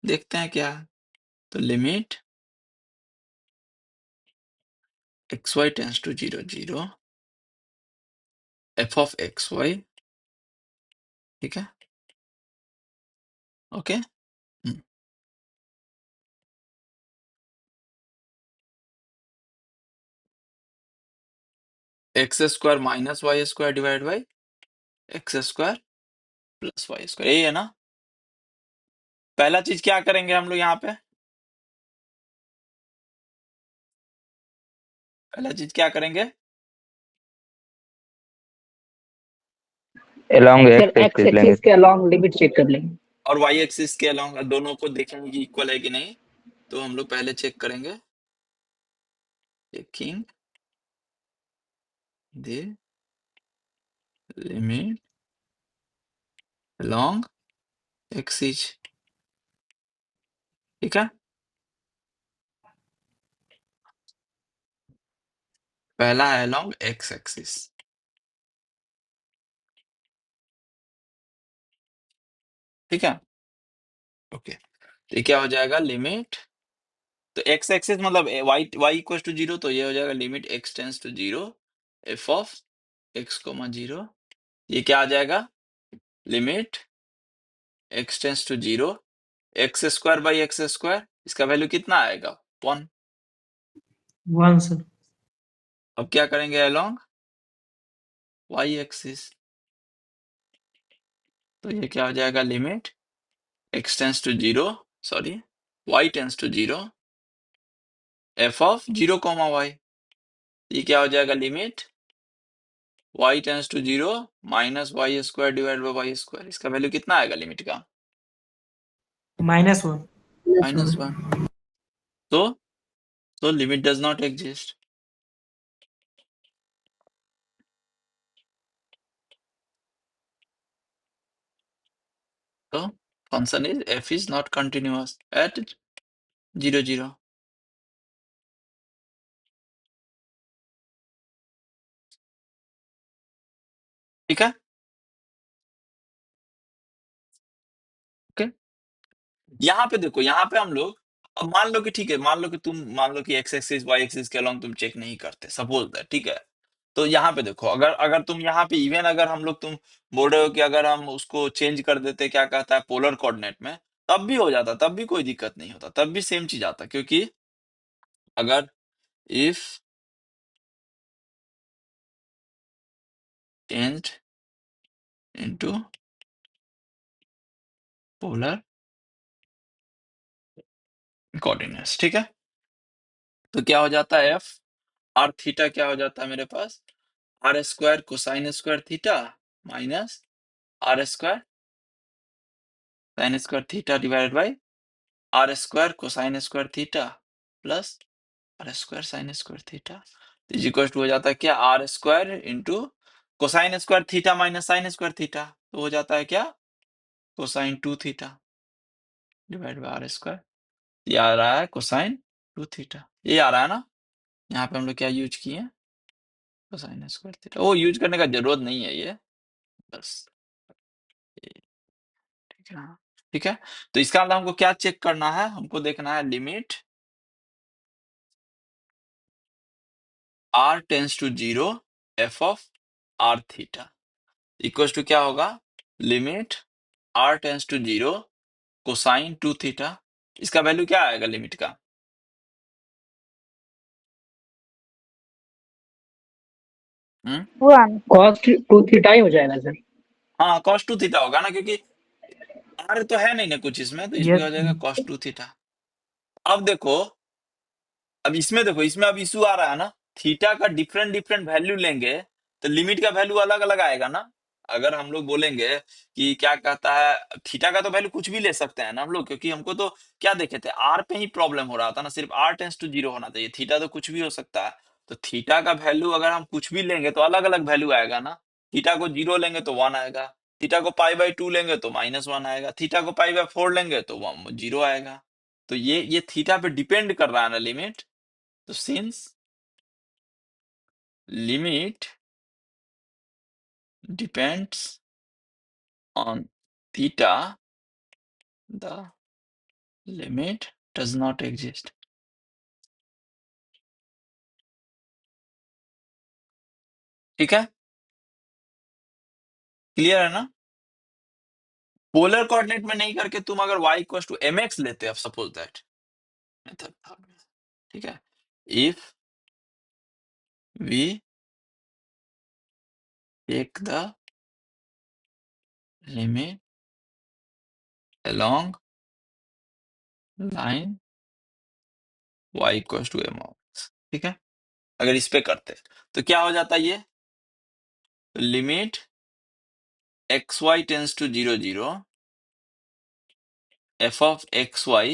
S1: देखते हैं क्या है। तो limit x y tends to 0 0 f of x y. ठीक है, okay. X square minus y square divide by x square plus y square, यही है ना। पहला चीज क्या करेंगे हम लोग यहाँ पे, पहला चीज क्या करेंगे,
S2: along
S3: sir
S2: x
S3: x
S2: axis लेंगे
S3: एक्सिस के अलोंग लिमिट चेक कर लेंगे।
S1: और वाई एक्सिस के अलोंग दोनों को देखेंगे कि इक्वल है कि नहीं। तो हम लोग पहले चेक करेंगे, checking the limit along axis. ठीक है, पहला है अलोंग एक्स एक्सिस। ठीक है, ओके। तो ये क्या हो जाएगा, लिमिट, तो एक्स एक्सिस मतलब वाई वाई इक्वल टू 0, तो ये हो जाएगा limit x tends to 0 f of x comma 0। ये क्या आ जाएगा, limit x tends to 0 x square by x square, इसका वैल्यू कितना आएगा, 1।
S4: 1 सर।
S1: अब क्या करेंगे, अलोंग वाई एक्सिस, तो ये क्या हो जाएगा, limit x tends to 0, sorry y tends to 0 f of 0 comma y, ये क्या हो जाएगा, limit y tends to 0 minus y square divide by y square, इसका वैल्यू कितना आएगा लिमिट का,
S4: -1।
S1: -1। तो limit does not exist। So function is f is not continuous at 0 0। ठीक है, ओके। यहाँ पे देखो, यहाँ पे हम लोग, अब मान लो कि ठीक है, मान लो कि तुम मान लो कि एक्स एक्सिस वाई एक्सिस के अलॉन्ग तुम चेक नहीं करते, सपोज दैट, ठीक है। तो यहाँ पे देखो, अगर अगर तुम यहाँ पे इवन अगर हम लोग, तुम बोल रहे हो कि अगर हम उसको चेंज कर देते, क्या कहता है, पोलर कोऑर्डिनेट में, तब भी हो जाता, तब भी कोई दिक्कत नहीं होता, तब भी सेम चीज आता, क्योंकि अगर if changed into polar coordinates, ठीक है, तो क्या हो जाता है, एफ आर थीटा क्या हो जाता है मेरे पास, r square cosine square theta minus r square sine square theta divided by r square cosine square theta plus r square sine square theta, is equal to हो जाता है क्या, r square into cosine square theta minus sine square theta, तो हो जाता है क्या, cosine 2 theta divide by r square, ये आ रहा है कोसाइन 2 थीटा, ये आ रहा है ना। यहाँ पे हम लोग क्या यूज किए, कोसाइन स्क्वायर थीटा, वो यूज करने का जरूरत नहीं है ये, बस ये, ठीक है। ठीक है, तो इसका मतलब हमको क्या चेक करना है, हमको देखना है limit r tends to 0 f of r theta equal to क्या होगा, limit r tends to 0 cosine 2 theta, इसका वैल्यू क्या आएगा लिमिट का,
S3: कॉस टू थीटा ही हो जाएगा सर।
S1: हाँ cos 2 थीटा होगा ना, क्योंकि r तो है नहीं ना कुछ इसमें, तो
S4: ये
S1: इसलिए हो जाएगा cos 2 थीटा। अब देखो, अब इसमें देखो, इसमें अब इशू आ रहा है ना, थीटा का डिफरेंट डिफरेंट वैल्यू लेंगे तो लिमिट का वैल्यू अलग अलग आएगा ना। अगर हम लोग बोलेंगे कि क्या कहता है, थीटा का तो वैल्यू कुछ भी ले सकते हैं ना हम लोग, क्योंकि हमको तो क्या देखे थे, आर पे ही प्रॉब्लम हो रहा था ना, सिर्फ आर टेंस टू जीरो होना चाहिए, थीटा तो कुछ भी हो सकता है। तो थीटा का वैल्यू अगर हम कुछ भी लेंगे तो अलग अलग वैल्यू आएगा ना। थीटा को 0 लेंगे तो 1 आएगा, थीटा को पाई/2 लेंगे तो -1 आएगा, थीटा को पाई/4 लेंगे तो 0 आएगा। तो ये थीटा पे डिपेंड कर रहा है ना लिमिट। तो since limit depends on theta, the limit does not exist। ठीक है, क्लियर है ना। पोलर कोऑर्डिनेट में नहीं करके तुम अगर y इक्वल टू mx लेते, अब सपोज दैट मेथड, ठीक है, if we take the limit along line y equal to mx, ठीक है, अगर इस पे करते तो क्या हो जाता है, ये limit xy tends to 0 0 f of xy,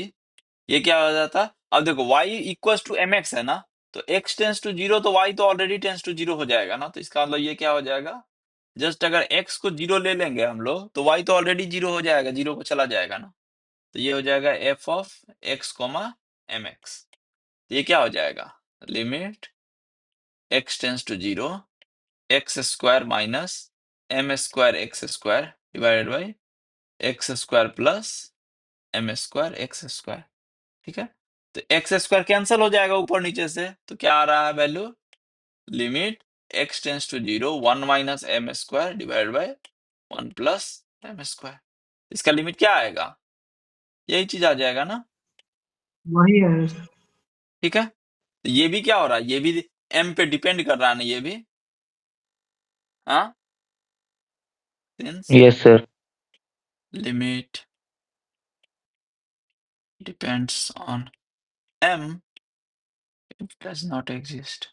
S1: ये क्या हो जाता। अब देखो y इक्वल टू mx है ना, तो x टेंस टू 0 तो y तो ऑलरेडी टेंस टू 0 हो जाएगा ना, तो इसका मतलब ये क्या हो जाएगा, जस्ट अगर x को 0 ले लेंगे हम लोग तो y तो ऑलरेडी 0 हो जाएगा, 0 को चला जाएगा ना। तो ये हो जाएगा f of x comma mx। तो ये क्या हो जाएगा, limit x tends to 0 x square minus m square x square divided by x square plus m square x square, ठीक है। तो एक्स स्क्वायर कैंसिल हो जाएगा ऊपर नीचे से, तो क्या आ रहा है value, limit x tends to 0 1 minus m square divide by 1 plus m square. इसका लिमिट क्या आएगा, यही चीज आ जाएगा ना,
S4: वही है सर।
S1: ठीक है। तो ये भी क्या हो रहा है, ये भी m पे डिपेंड कर रहा है ना, ये भी, हाँ, since
S2: yes sir.
S1: Limit depends on m, it does not exist,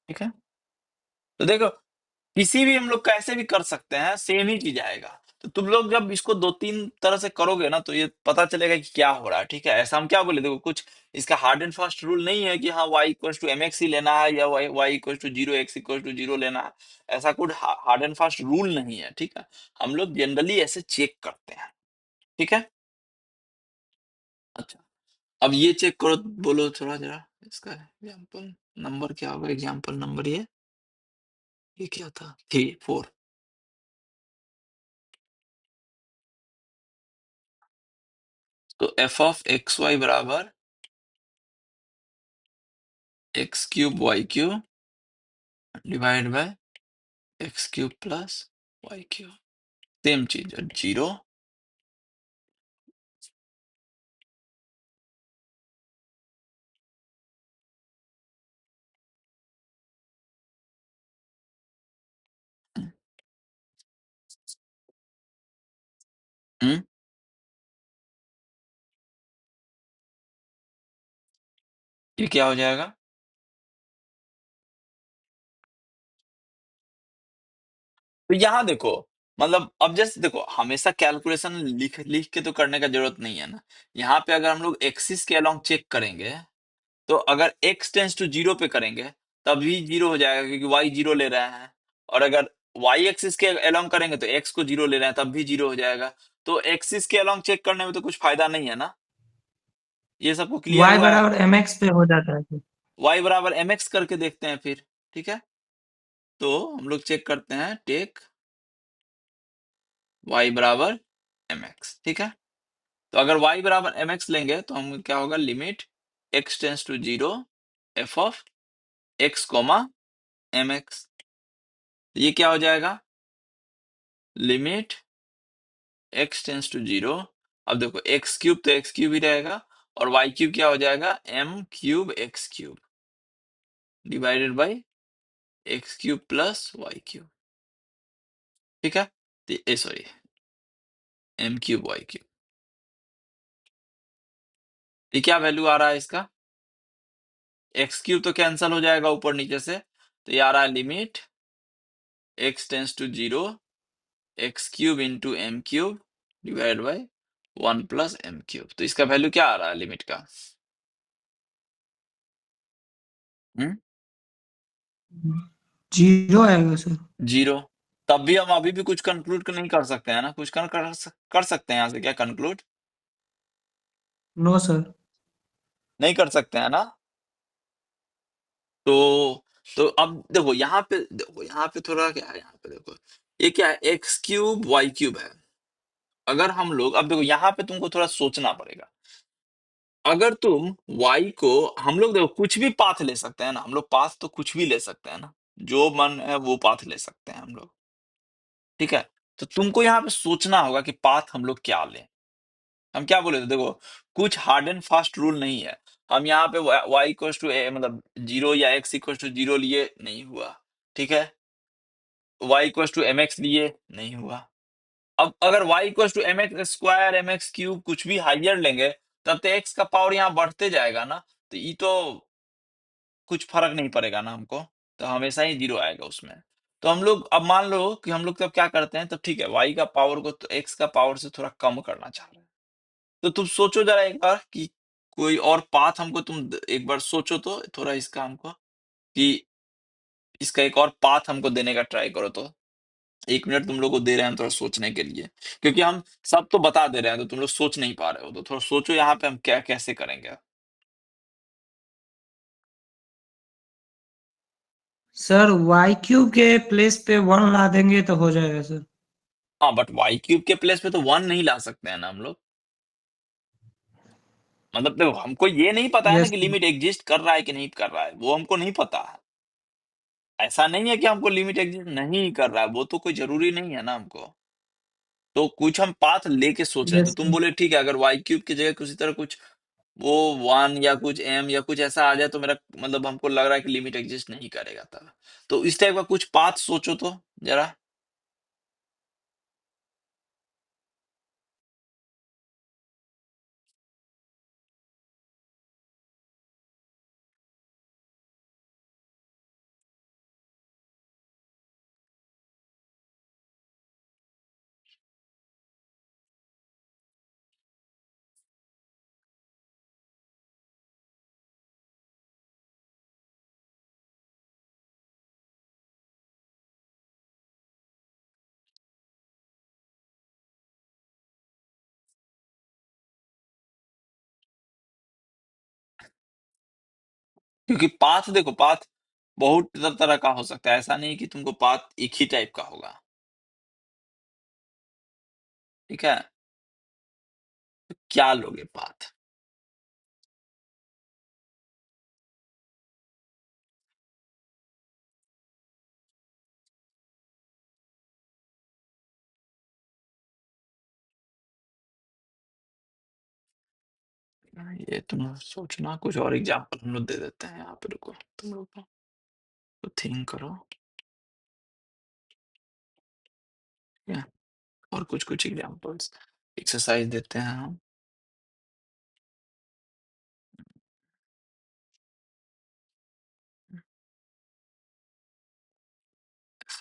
S1: ठीक है। तो देखो किसी भी हम लोग कैसे भी कर सकते हैं, सेम ही चीज आएगा। तो तुम लोग जब इसको 2-3 तरह से करोगे ना, तो ये पता चलेगा कि क्या हो रहा है, ठीक है। ऐसा हम क्या बोले, देखो कुछ इसका हार्ड एंड फास्ट रूल नहीं है कि हाँ y इक्वल टू mx ही लेना है या y equal to 0 x equal to 0 लेना है। ऐसा कुछ हार्ड एंड फास्ट रूल नहीं है, ठीक है। हम लोग जनरली ऐसे चेक करते हैं, ठीक है। अच्छा, अब ये चेक करो, बोलो थोड़ा जरा इसका एग्जाम्पल नंबर क्या होगा, एग्जाम्पल नंबर ये क्या था, 3 4। तो f ऑफ एक्स वाई बराबर x cube y cube divide by x cube plus y cube, same चीज, 0 हम्म, ये क्या हो जाएगा, तो यहाँ देखो, मतलब अब जैसे देखो, हमेशा कैलकुलेशन लिख लिख के तो करने का जरूरत नहीं है ना। यहाँ पे अगर हम लोग एक्सिस के अलोंग चेक करेंगे, तो अगर x टेंस टू 0 पे करेंगे तब भी 0 हो जाएगा, क्योंकि y 0 ले रहे हैं। और अगर y एक्सिस के अलोंग करेंगे तो x को 0 ले रहे हैं, तब भी 0 हो जाएगा। तो एक्सिस के अलोंग चेक करने में तो कुछ फायदा नहीं है ना। ये सबको क्लियर
S4: y
S1: हुआ है।
S4: बराबर mx पे हो जाता है सर।
S1: y बराबर mx करके देखते हैं फिर, ठीक है। तो हम लोग चेक करते हैं, टेक y बराबर mx, ठीक है। तो अगर y बराबर mx लेंगे तो हम क्या होगा, limit x tends to 0 f of x comma mx, ये क्या हो जाएगा, लिमिट x टेंस टू 0। अब देखो x क्यूब तो x क्यूब ही रहेगा, और y क्यूब क्या हो जाएगा, m cube x cube divided by x cube plus y cube, ठीक है। तो sorry, m cube y cube, ये क्या वैल्यू आ रहा है इसका, एक्स क्यूब तो कैंसल हो जाएगा ऊपर नीचे से, तो ये आ रहा है limit x tends to 0 x cube into m cube divide by 1 plus m cube. तो इसका वैल्यू क्या आ रहा है लिमिट का? हम्म,
S4: 0 आएगा सर।
S1: 0। तब भी हम अभी भी कुछ कंक्लूड नहीं कर सकते हैं ना, कुछ कर सकते हैं यहाँ से क्या कंक्लूड?
S4: No sir.
S1: नहीं कर सकते हैं ना। तो अब देखो यहाँ पे थोड़ा क्या है, यहाँ पे देखो ये क्या है, एक्स क्यूब वाई क्यूब है। अगर हम लोग अब देखो यहाँ पे तुमको थोड़ा सोचना पड़ेगा। अगर तुम y को, हम लोग देखो कुछ भी पाथ ले सकते हैं ना, हम लोग पाथ तो कुछ भी ले सकते हैं ना, जो मन है वो पाथ ले सकते हैं हम लोग, ठीक है। तो तुमको यहाँ पे सोचना होगा कि पाथ हम लोग क्या लें। हम क्या बोले थे देखो, कुछ हार्ड एंड फास्ट रूल नहीं है। हम यहाँ पे y इक्वल टू मतलब 0 या x इक्वल टू 0 लिए नहीं हुआ, ठीक है। y इक्वल टू mx लिए नहीं हुआ। अब अगर y equal to m x square m x cube कुछ भी हाइयर लेंगे, तब तो x का पावर यहाँ बढ़ते जाएगा ना, तो ये तो कुछ फर्क नहीं पड़ेगा ना हमको, तो हमेशा ही 0 आएगा उसमें। तो हम लोग अब मान लो कि हम लोग तब क्या करते हैं, तब ठीक है y का पावर को तो x का पावर से थोड़ा कम करना चाह रहे हैं। तो तुम सोचो जरा एक बार कि कोई और पाथ हमको, तुम एक बार सोचो तो थोड़ा इसका हमको, कि इसका एक और पाथ हमको देने का ट्राई करो। तो 1 मिनट तुम लोग को दे रहे हैं थोड़ा सोचने के लिए, क्योंकि हम सब तो बता दे रहे हैं तो तुम लोग सोच नहीं पा रहे हो, तो थोड़ा सोचो यहाँ पे हम क्या कैसे करेंगे।
S4: सर वाई क्यूब के प्लेस पे 1 ला देंगे तो हो जाएगा सर।
S1: हाँ, बट वाई क्यूब के प्लेस पे तो 1 नहीं ला सकते हैं ना हम लोग। मतलब देखो हमको ये नहीं पता है ना
S4: यस।
S1: कि लिमिट एग्जिस्ट कर रहा है कि नहीं कर रहा है, वो हमको नहीं पता है। ऐसा नहीं है कि हमको लिमिट एग्जिस्ट नहीं कर रहा है, वो तो कोई जरूरी नहीं है ना हमको। तो कुछ हम पाथ लेके सोच रहे हैं, तो
S4: यस
S1: तुम बोले ठीक है, अगर वाई क्यूब की जगह किसी तरह कुछ वो 1 या कुछ m या कुछ ऐसा आ जाए, तो मेरा मतलब हमको लग रहा है कि लिमिट एग्जिस्ट नहीं करेगा तब। तो इस टाइप का कुछ पाथ सोचो तो जरा। क्योंकि पाथ देखो, पाथ बहुत तरह का हो सकता है, ऐसा नहीं कि तुमको पाथ एक ही टाइप का होगा, ठीक है। तो क्या लोगे पाथ? ये तुम सोचना, कुछ और एग्जांपल हम लोग दे देते हैं यहाँ पे, रुको तुम लोग तो थिंक करो, ठीक है। और कुछ कुछ एग्जांपल्स एक्सरसाइज देते हैं हम।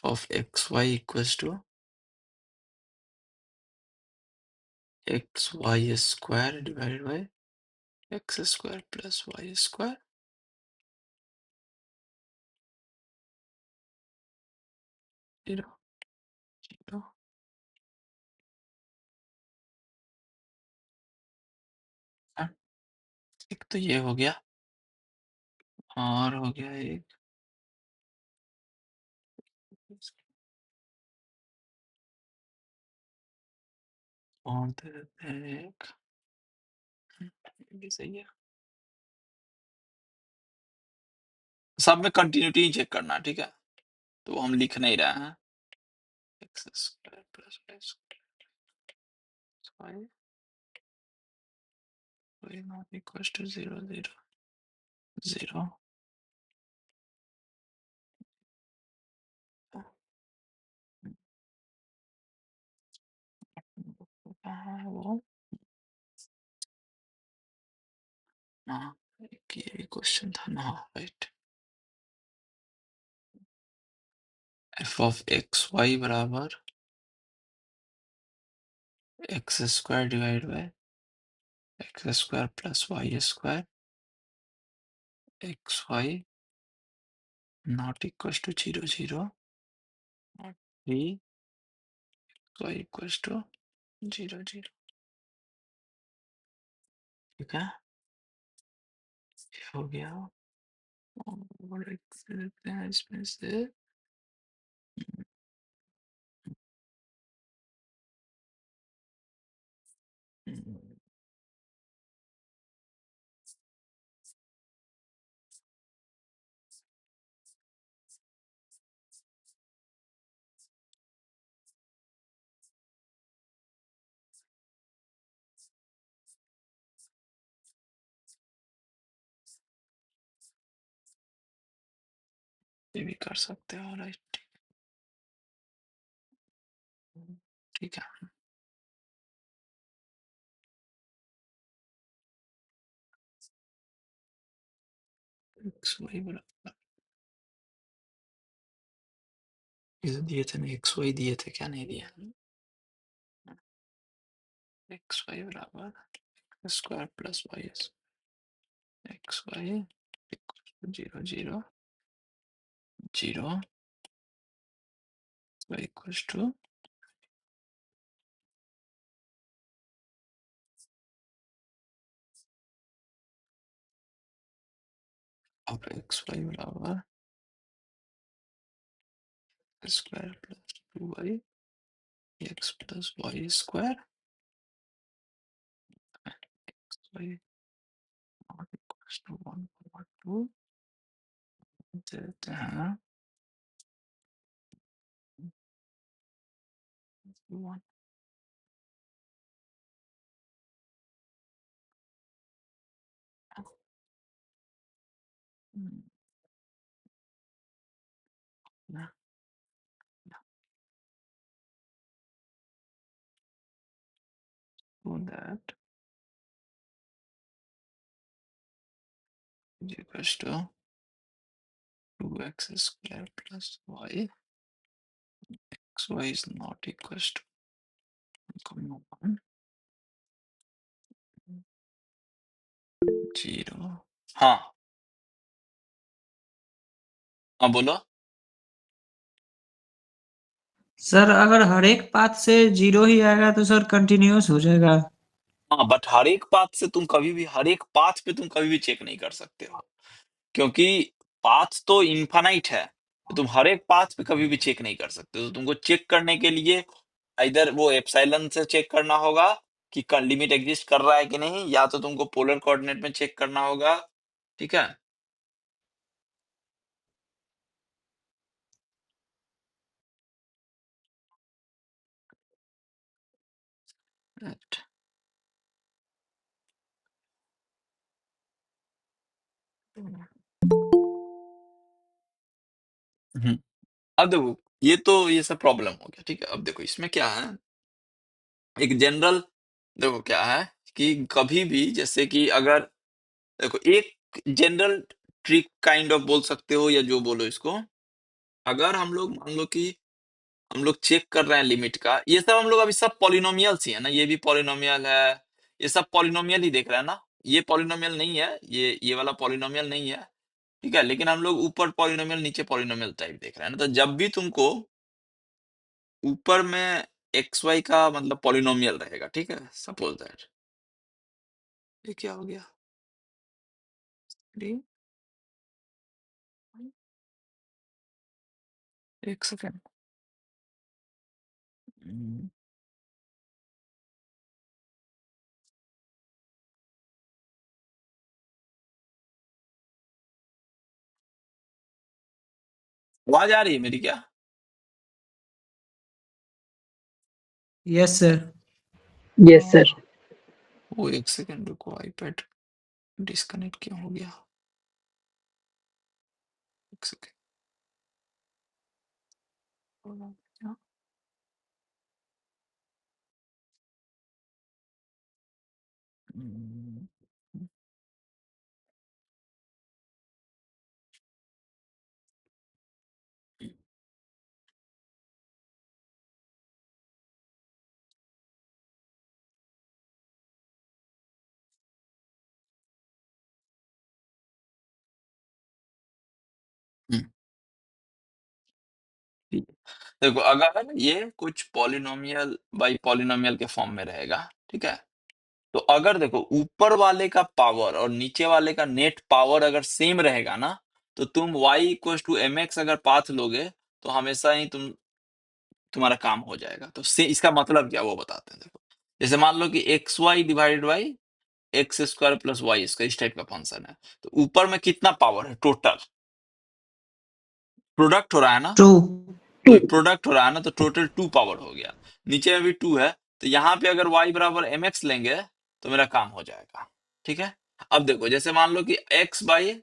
S1: Of x y equals to x y square divided by x square plus y square, 0 0। एक तो ये हो गया, और हो गया एक, और दे देते हैं एक, ये भी सही है। सब में कंटिन्यूटी चेक करना, ठीक है। तो हम लिख नहीं रहे हैं, x square plus y square not equal to 0 0 0। कहाँ है वो? हाँ, कि ये क्वेश्चन था ना, right. F of x y बराबर x square divide by x square plus y square x y not equal to 0 0 और 3 वाई इक्वल टू 0 0। ठीक है, ये हो गया। और x लिखते हैं इसमें से ये भी कर सकते हो, राइट। ठीक है, एक्स वाई बराबर इधर दिए थे ना, एक्स वाई दिए थे, क्या नहीं दिया? एक्स वाई बराबर x square plus y x y 0 0 0 y equals to अब एक्स वाई बराबर square plus 2y x plus y square x y not equals to 1/2 देते हैं 1। So that is equals to 2x square plus y. xy is not equals to 1, 0। हाँ हाँ बोलो।
S4: Sir अगर हर एक path से 0 ही आएगा तो सर कंटिन्यूअस हो जाएगा।
S1: हाँ, बट हर एक पाथ से तुम कभी भी, हर एक पाथ पे तुम कभी भी चेक नहीं कर सकते हो, क्योंकि पाथ तो इनफाइनाइट है, तो तुम हर एक पाथ पे कभी भी चेक नहीं कर सकते। तो तुमको चेक करने के लिए इधर वो एप्सिलॉन से चेक करना होगा कि लिमिट एग्जिस्ट कर रहा है कि नहीं, या तो तुमको पोलर कोऑर्डिनेट में चेक करना होगा। ठीक है, right। हम्म, अब देखो, ये सब प्रॉब्लम हो गया। ठीक है, अब देखो इसमें क्या है, एक जनरल, देखो क्या है कि कभी भी जैसे कि अगर, देखो एक जनरल ट्रिक काइंड ऑफ बोल सकते हो या जो बोलो इसको, अगर हम लोग मान लो कि हम लोग चेक कर रहे हैं लिमिट का, ये सब हम लोग अभी सब पॉलिनोमियल्स ही है ना, ये भी पॉलिनोमियल है, ये सब पॉलिनोमियल ही देख रहे हैं ना, ये पॉलिनोमियल नहीं है, ये वाला पॉलिनोमियल नहीं है। ठीक है, लेकिन हम लोग ऊपर पॉलिनोमियल नीचे पॉलिनोमियल टाइप देख रहे हैं ना, तो जब भी तुमको ऊपर में एक्स वाई का मतलब पॉलिनोमियल रहेगा, ठीक है, सपोज दैट ये क्या हो गया, 3, एक सेकेंड, आवाज आ रही है मेरी क्या?
S4: Yes sir.
S3: Yes sir.
S1: वो एक सेकेंड रुको, आईपैड डिस्कनेक्ट क्यों हो गया, एक सेकेंड। हम्म, ठीक है। देखो अगर ये कुछ पॉलिनोमियल बाई पॉलिनोमियल के फॉर्म में रहेगा, ठीक है, तो अगर देखो ऊपर वाले का पावर और नीचे वाले का नेट पावर अगर सेम रहेगा ना, तो तुम y equal to m x अगर पाथ लोगे तो हमेशा ही तुम्हारा काम हो जाएगा। तो से इसका मतलब क्या वो बताते हैं। देखो जैसे मान लो कि x y divided by x square plus y square इस टाइप का फंक्शन है, तो ऊपर में कितना पावर है टोटल, प्रोडक्ट हो रहा है ना,
S4: ट्रू।
S3: टू।
S1: तो प्रोडक्ट हो रहा है ना, तो टोटल 2 पावर हो गया, नीचे में भी 2 है, तो यहाँ पे अगर y बराबर एम एक्स लेंगे तो मेरा काम हो जाएगा। ठीक है, अब देखो जैसे मान लो कि x by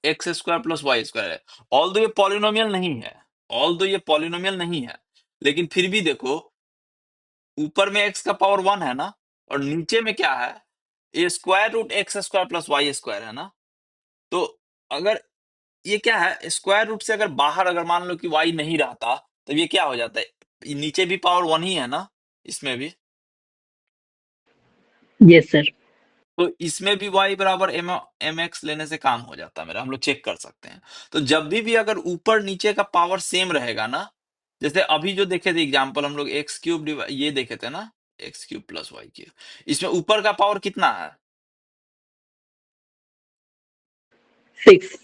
S1: x square plus y square है, ऑल दो ये पॉलिनोमियल नहीं है, ऑल दो ये पॉलिनोमियल नहीं है, लेकिन फिर भी देखो ऊपर में x का पावर 1 है ना, और नीचे में क्या है, ये square root x square plus y square है ना, तो अगर ये क्या है, स्क्वायर रूट से अगर बाहर अगर मान लो कि y नहीं रहता तो ये क्या हो जाता है, ये नीचे भी पावर 1 ही है ना, इसमें भी,
S3: यस सर।
S1: तो इसमें भी y बराबर एम एक्स लेने से काम हो जाता है मेरा, हम लोग चेक कर सकते हैं। तो जब भी अगर ऊपर नीचे का पावर सेम रहेगा ना, जैसे अभी जो देखे थे एग्जांपल हम लोग एक्स क्यूब ये देखे थे ना, x cube plus y cube, इसमें ऊपर का पावर कितना है,
S3: 6।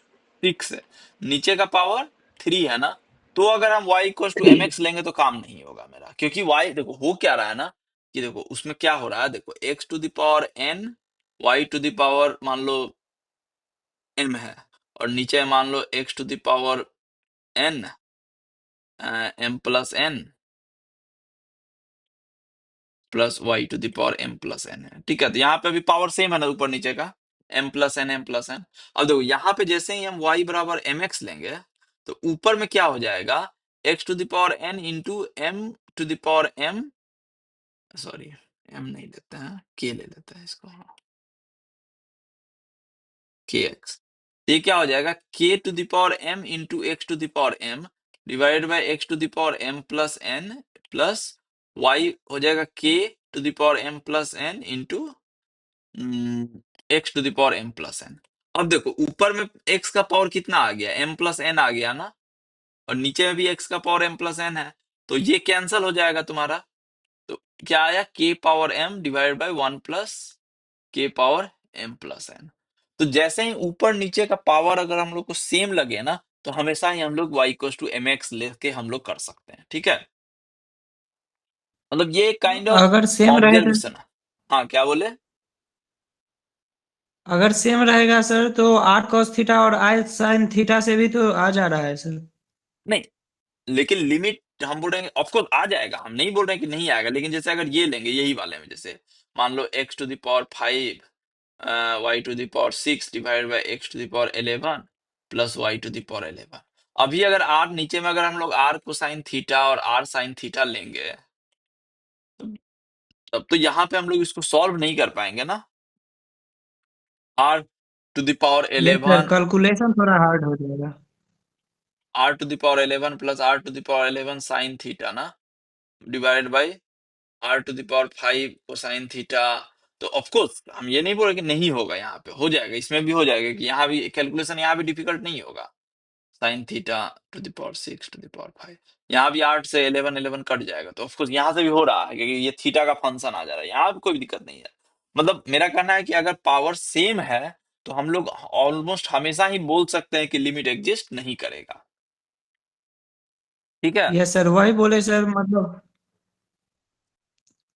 S1: 6 है, नीचे का पावर 3 है ना, तो अगर हम y equal to
S3: 3।
S1: M x लेंगे तो काम नहीं होगा मेरा, क्योंकि y देखो हो क्या रहा है ना, कि देखो उसमें क्या हो रहा है, देखो x to the power n, y to the power मान लो m है, और नीचे मान लो x to the power n, m plus n plus y to the power m plus n है। ठीक है, तो यहाँ पे अभी पावर सेम है ना ऊपर नीचे का, m plus n m plus n। अब देखो यहाँ पे जैसे ही हम y बराबर एम एक्स लेंगे तो ऊपर में क्या हो जाएगा, x to the power n into m to the power m, sorry m नहीं लेते हैं, k ले लेते हैं इसको, kx, ये क्या हो जाएगा, k to the power m into x to the power m divided by x to the power m plus n plus y हो जाएगा k to the power m plus n into x to the power m plus n। अब देखो ऊपर में x का power कितना आ गया, m plus n आ गया ना, और नीचे में भी x का पावर m प्लस n है, तो ये कैंसिल हो जाएगा तुम्हारा, तो क्या आया, k power m divided bye 1 plus k power m plus n। तो जैसे ही ऊपर नीचे का पावर अगर हम लोग को सेम लगे ना, तो हमेशा ही हम लोग y equal to m x लेके हम लोग कर सकते हैं। ठीक है, मतलब ये काइंड ऑफ
S4: अगर सेम रहेगा,
S1: ऑब्जर्वेशन है। हाँ क्या बोले,
S4: अगर सेम रहेगा सर तो आर cos थीटा और आई sin थीटा से भी तो आ जा रहा है सर।
S1: नहीं लेकिन लिमिट हम बोल रहे हैं ऑफकोर्स आ जाएगा, हम नहीं बोल रहे हैं कि नहीं आएगा, लेकिन जैसे अगर ये लेंगे यही वाले में, जैसे मान लो x to the power 5 y to the power 6 divided by x to the power 11 plus y to the power 11। अभी अगर r नीचे में अगर हम लोग r कोसाइन थीटा और r साइन थीटा लेंगे, तब तो यहाँ पे हम लोग इसको सॉल्व नहीं कर पाएंगे ना, r to the power
S4: yes sir,
S1: 11,
S4: calculation थोड़ा हार्ड हो जाएगा।
S1: r to the power 11 plus r to the power 11 sine theta ना, divided by r to the power 5 cosine theta. तो ऑफ कोर्स हम ये नहीं बोल रहे कि नहीं होगा, यहाँ पे हो जाएगा, इसमें भी हो जाएगा, कि यहाँ भी कैलकुलेशन यहाँ भी डिफिकल्ट नहीं होगा, sine theta to the power 6 to the power 5, यहाँ भी 8 से 11 11 कट जाएगा, तो ऑफ कोर्स यहाँ से भी हो रहा है क्योंकि ये थीटा का फंक्शन आ जा रहा है, यहाँ भी कोई दिक्कत नहीं है। मतलब मेरा कहना है कि अगर पावर सेम है तो हम लोग ऑलमोस्ट हमेशा ही बोल सकते हैं कि लिमिट एग्जिस्ट नहीं करेगा। ठीक है,
S4: यस सर, वही बोले सर, मतलब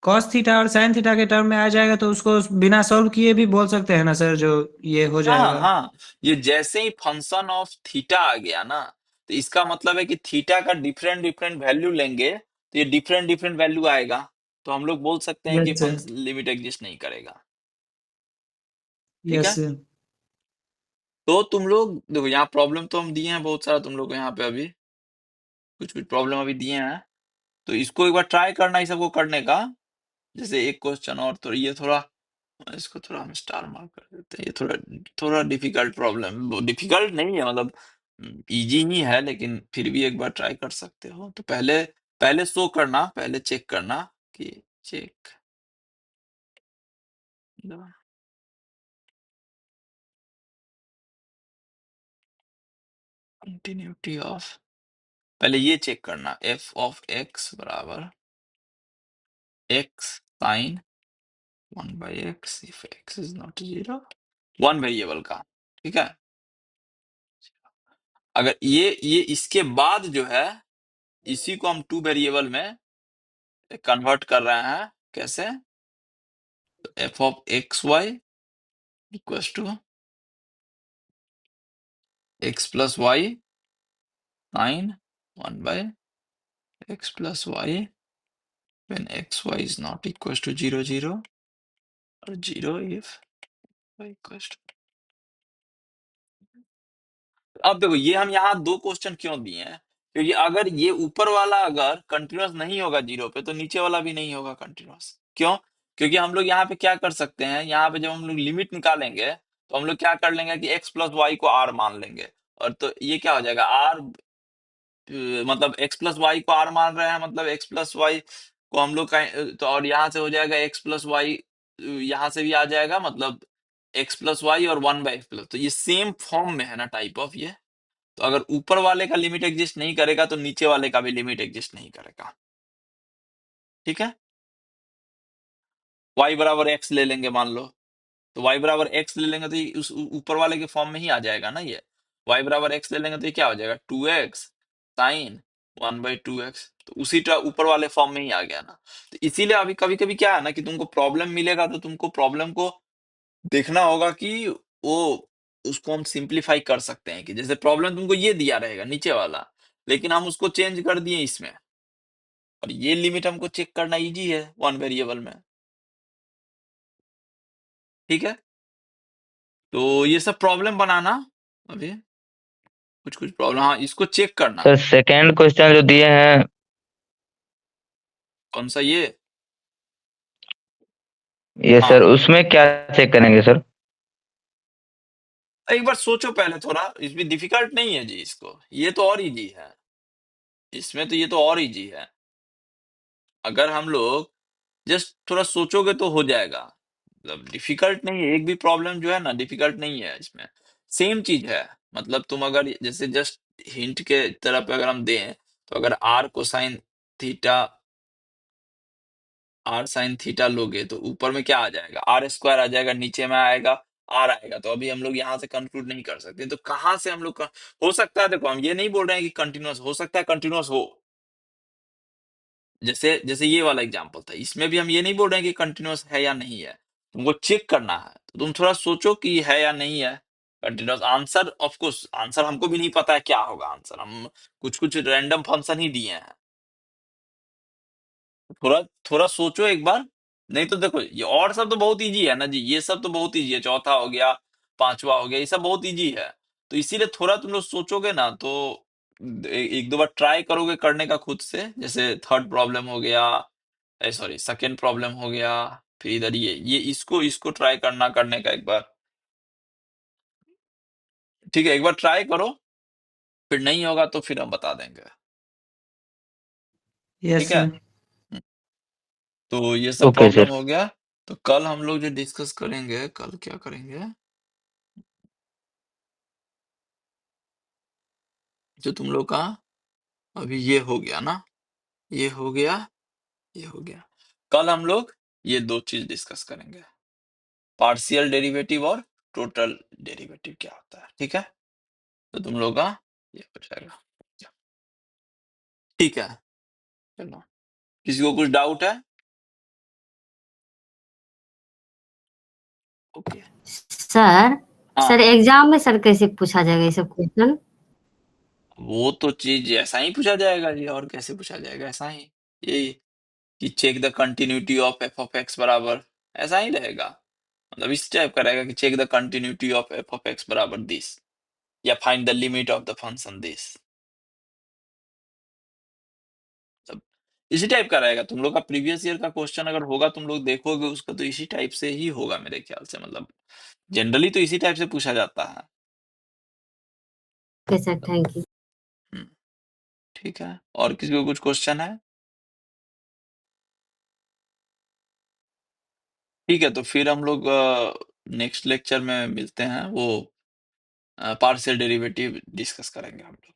S4: cos थीटा और sin थीटा के टर्म में आ जाएगा तो उसको बिना सॉल्व किए भी बोल सकते हैं ना सर, जो ये हो
S1: हाँ
S4: जाएगा।
S1: हाँ, ये जैसे ही फंक्शन ऑफ थीटा आ गया ना, तो इसका मतलब है कि थीटा का डिफरेंट डिफरेंट वैल्यू लेंगे तो ये डिफरेंट डिफरेंट वैल्यू आएगा, तो हम लोग बोल सकते हैं कि
S4: yes sir.
S1: Function limit exist नहीं करेगा। ठीक
S4: यस
S1: है,
S4: सर।
S1: तो तुम लोग देखो यहाँ प्रॉब्लम तो हम दिए हैं बहुत सारा तुम लोग को, यहाँ पे अभी कुछ कुछ प्रॉब्लम अभी दिए हैं, तो इसको एक बार ट्राई करना ही सबको करने का। जैसे एक क्वेश्चन और, तो ये थोड़ा, इसको थोड़ा हम स्टार मार्क कर देते हैं, ये थोड़ा थोड़ा डिफिकल्ट प्रॉब्लम, डिफिकल्ट नहीं है मतलब इजी ही है, लेकिन फिर भी एक बार ट्राई कर सकते हो। तो पहले पहले शो करना, पहले चेक करना कि चेक, कंटिन्यूटी ऑफ, पहले ये चेक करना, एफ ऑफ एक्स बराबर x sine 1/x if x is not 0, one variable का, ठीक है। अगर ये इसके बाद जो है, इसी को हम टू वेरिएबल में कन्वर्ट कर रहे हैं, कैसे, f of x y equals to x plus y sine 1/x plus y when xy is not equals to 0 0 or 0 if y equals to, अब देखो ये हम यहाँ दो क्वेश्चन क्यों दिए हैं, क्योंकि अगर ये ऊपर वाला अगर कंटिन्यूअस नहीं होगा 0 पे, तो नीचे वाला भी नहीं होगा कंटिन्यूअस। क्यों? क्योंकि हम लोग यहाँ पे क्या कर सकते हैं, यहाँ पे जब हम लोग लिमिट निकालेंगे तो हम लोग क्या कर लेंगे कि x प्लस वाई को r मान लेंगे, और तो ये क्या हो जाएगा, r मतलब x प्लस वाई को r मान रहे हैं, मतलब x प्लस वाई को हम लोग तो, और यहाँ से हो जाएगा x प्लस वाई, यहाँ से भी आ जाएगा, मतलब x प्लस वाई और 1/x प्लस, तो ये सेम फॉर्म में है ना टाइप ऑफ ये। तो अगर ऊपर वाले का लिमिट एग्जिस्ट नहीं करेगा तो नीचे वाले का भी लिमिट एग्जिस्ट नहीं करेगा, ठीक है। y बराबर x ले लेंगे मान लो, तो y बराबर x ले लेंगे तो ये उस ऊपर वाले के फॉर्म में ही आ जाएगा ना ये। y बराबर x ले लेंगे तो ये क्या हो जाएगा, 2x साइन 1/2x, तो उसी ऊपर वाले फॉर्म में ही आ गया ना। तो इसीलिए अभी कभी कभी क्या है ना कि तुमको प्रॉब्लम मिलेगा तो तुमको प्रॉब्लम को देखना होगा कि वो उसको हम सिंप्लीफाई कर सकते हैं, कि जैसे प्रॉब्लम तुमको ये दिया रहेगा नीचे वाला, लेकिन हम उसको चेंज कर दिए इसमें, और ये लिमिट हमको चेक करना इजी है वन वेरिएबल में, ठीक है। तो ये सब प्रॉब्लम बनाना, अभी कुछ कुछ प्रॉब्लम, हाँ इसको चेक करना।
S2: सर सेकेंड क्वेश्चन जो दिए हैं,
S1: कौन सा ये,
S2: ये
S1: हाँ
S2: सर उसमें क्या चेक करेंगे सर?
S1: एक बार सोचो पहले थोड़ा, इसमें डिफिकल्ट नहीं है जी, इसको ये तो और इजी है, इसमें तो ये तो और इजी है। अगर हम लोग जस्ट थोड़ा सोचोगे तो हो जाएगा, मतलब डिफिकल्ट नहीं है, एक भी प्रॉब्लम जो है ना डिफिकल्ट नहीं है इसमें, सेम चीज है। मतलब तुम अगर जैसे जस्ट हिंट के तरफ अगर हम दें, तो अगर r cosine theta, r sine theta लोगे तो ऊपर में क्या आ जाएगा, आर स्क्वायर आ जाएगा, नीचे में आएगा आर आएगा, तो अभी हम लोग यहाँ से कंक्लूड नहीं कर सकते, तो कहाँ से हम लोग हो सकता है, देखो हम ये नहीं बोल रहे हैं कि कंटिन्यूअस, हो सकता है कंटिन्यूअस हो, जैसे जैसे ये वाला एग्जांपल था, इसमें भी हम ये नहीं बोल रहे हैं कि कंटिन्यूअस है या नहीं है, तुमको चेक करना है, तो तुम थोड़ा सोचो कि है या नहीं है continuous. Answer of course, answer हमको भी नहीं पता है क्या होगा आंसर, हम कुछ कुछ रैंडम फंक्शन ही दिए हैं, थोड़ा थोड़ा सोचो एक बार। नहीं तो देखो ये और सब तो बहुत इजी है ना जी, ये सब तो बहुत इजी है, चौथा हो गया, पांचवा हो गया, ये सब बहुत इजी है, तो इसीलिए थोड़ा तुम लोग सोचोगे ना तो एक दो बार ट्राई करोगे करने का खुद से, जैसे थर्ड प्रॉब्लम हो गया, सॉरी सेकंड प्रॉब्लम हो गया, फिर इधर ये इसको इसको ट्राई करना करने का एक बार, ठीक है, एक बार ट्राई करो, फिर नहीं होगा तो फिर हम बता देंगे,
S4: यस
S1: ठीक है।
S4: सर।
S1: तो ये सब
S2: ओके
S1: प्रॉब्लम
S2: सर।
S1: हो गया, तो कल हम लोग जो डिस्कस करेंगे, कल क्या करेंगे, जो तुम लोग का अभी ये हो गया ना, ये हो गया, ये हो गया, कल हम लोग ये दो चीज डिस्कस करेंगे, पार्शियल डेरिवेटिव और टोटल डेरिवेटिव क्या होता है, ठीक है। तो तुम लोग का ये हो जाएगा, ठीक है। चलो, किसी को कुछ डाउट है? ओके,
S5: सर
S1: हाँ
S5: सर एग्जाम में सर कैसे पूछा जाएगा ये सब क्वेश्चन?
S1: वो तो चीज ऐसा ही पूछा जाएगा जी, और कैसे पूछा जाएगा, ऐसा ही, यही कि check the continuity of f of x बराबर, ऐसा ही रहेगा, मतलब इस टाइप का रहेगा कि check the continuity of f of x बराबर दिस, या find the limit of the function this, मतलब इसी टाइप का रहेगा। तुम लोग का प्रीवियस ईयर का क्वेश्चन अगर होगा, तुम लोग देखोगे उसका, तो इसी टाइप से ही होगा मेरे ख्याल से, मतलब जनरली तो इसी टाइप से पूछा जाता है।
S5: Okay sir, thank you.
S1: Hmm, ठीक है, और किसी को कुछ क्वेश्चन है? ठीक है, तो फिर हम लोग नेक्स्ट लेक्चर में मिलते हैं, वो पार्शियल डेरिवेटिव डिस्कस करेंगे हम लोग।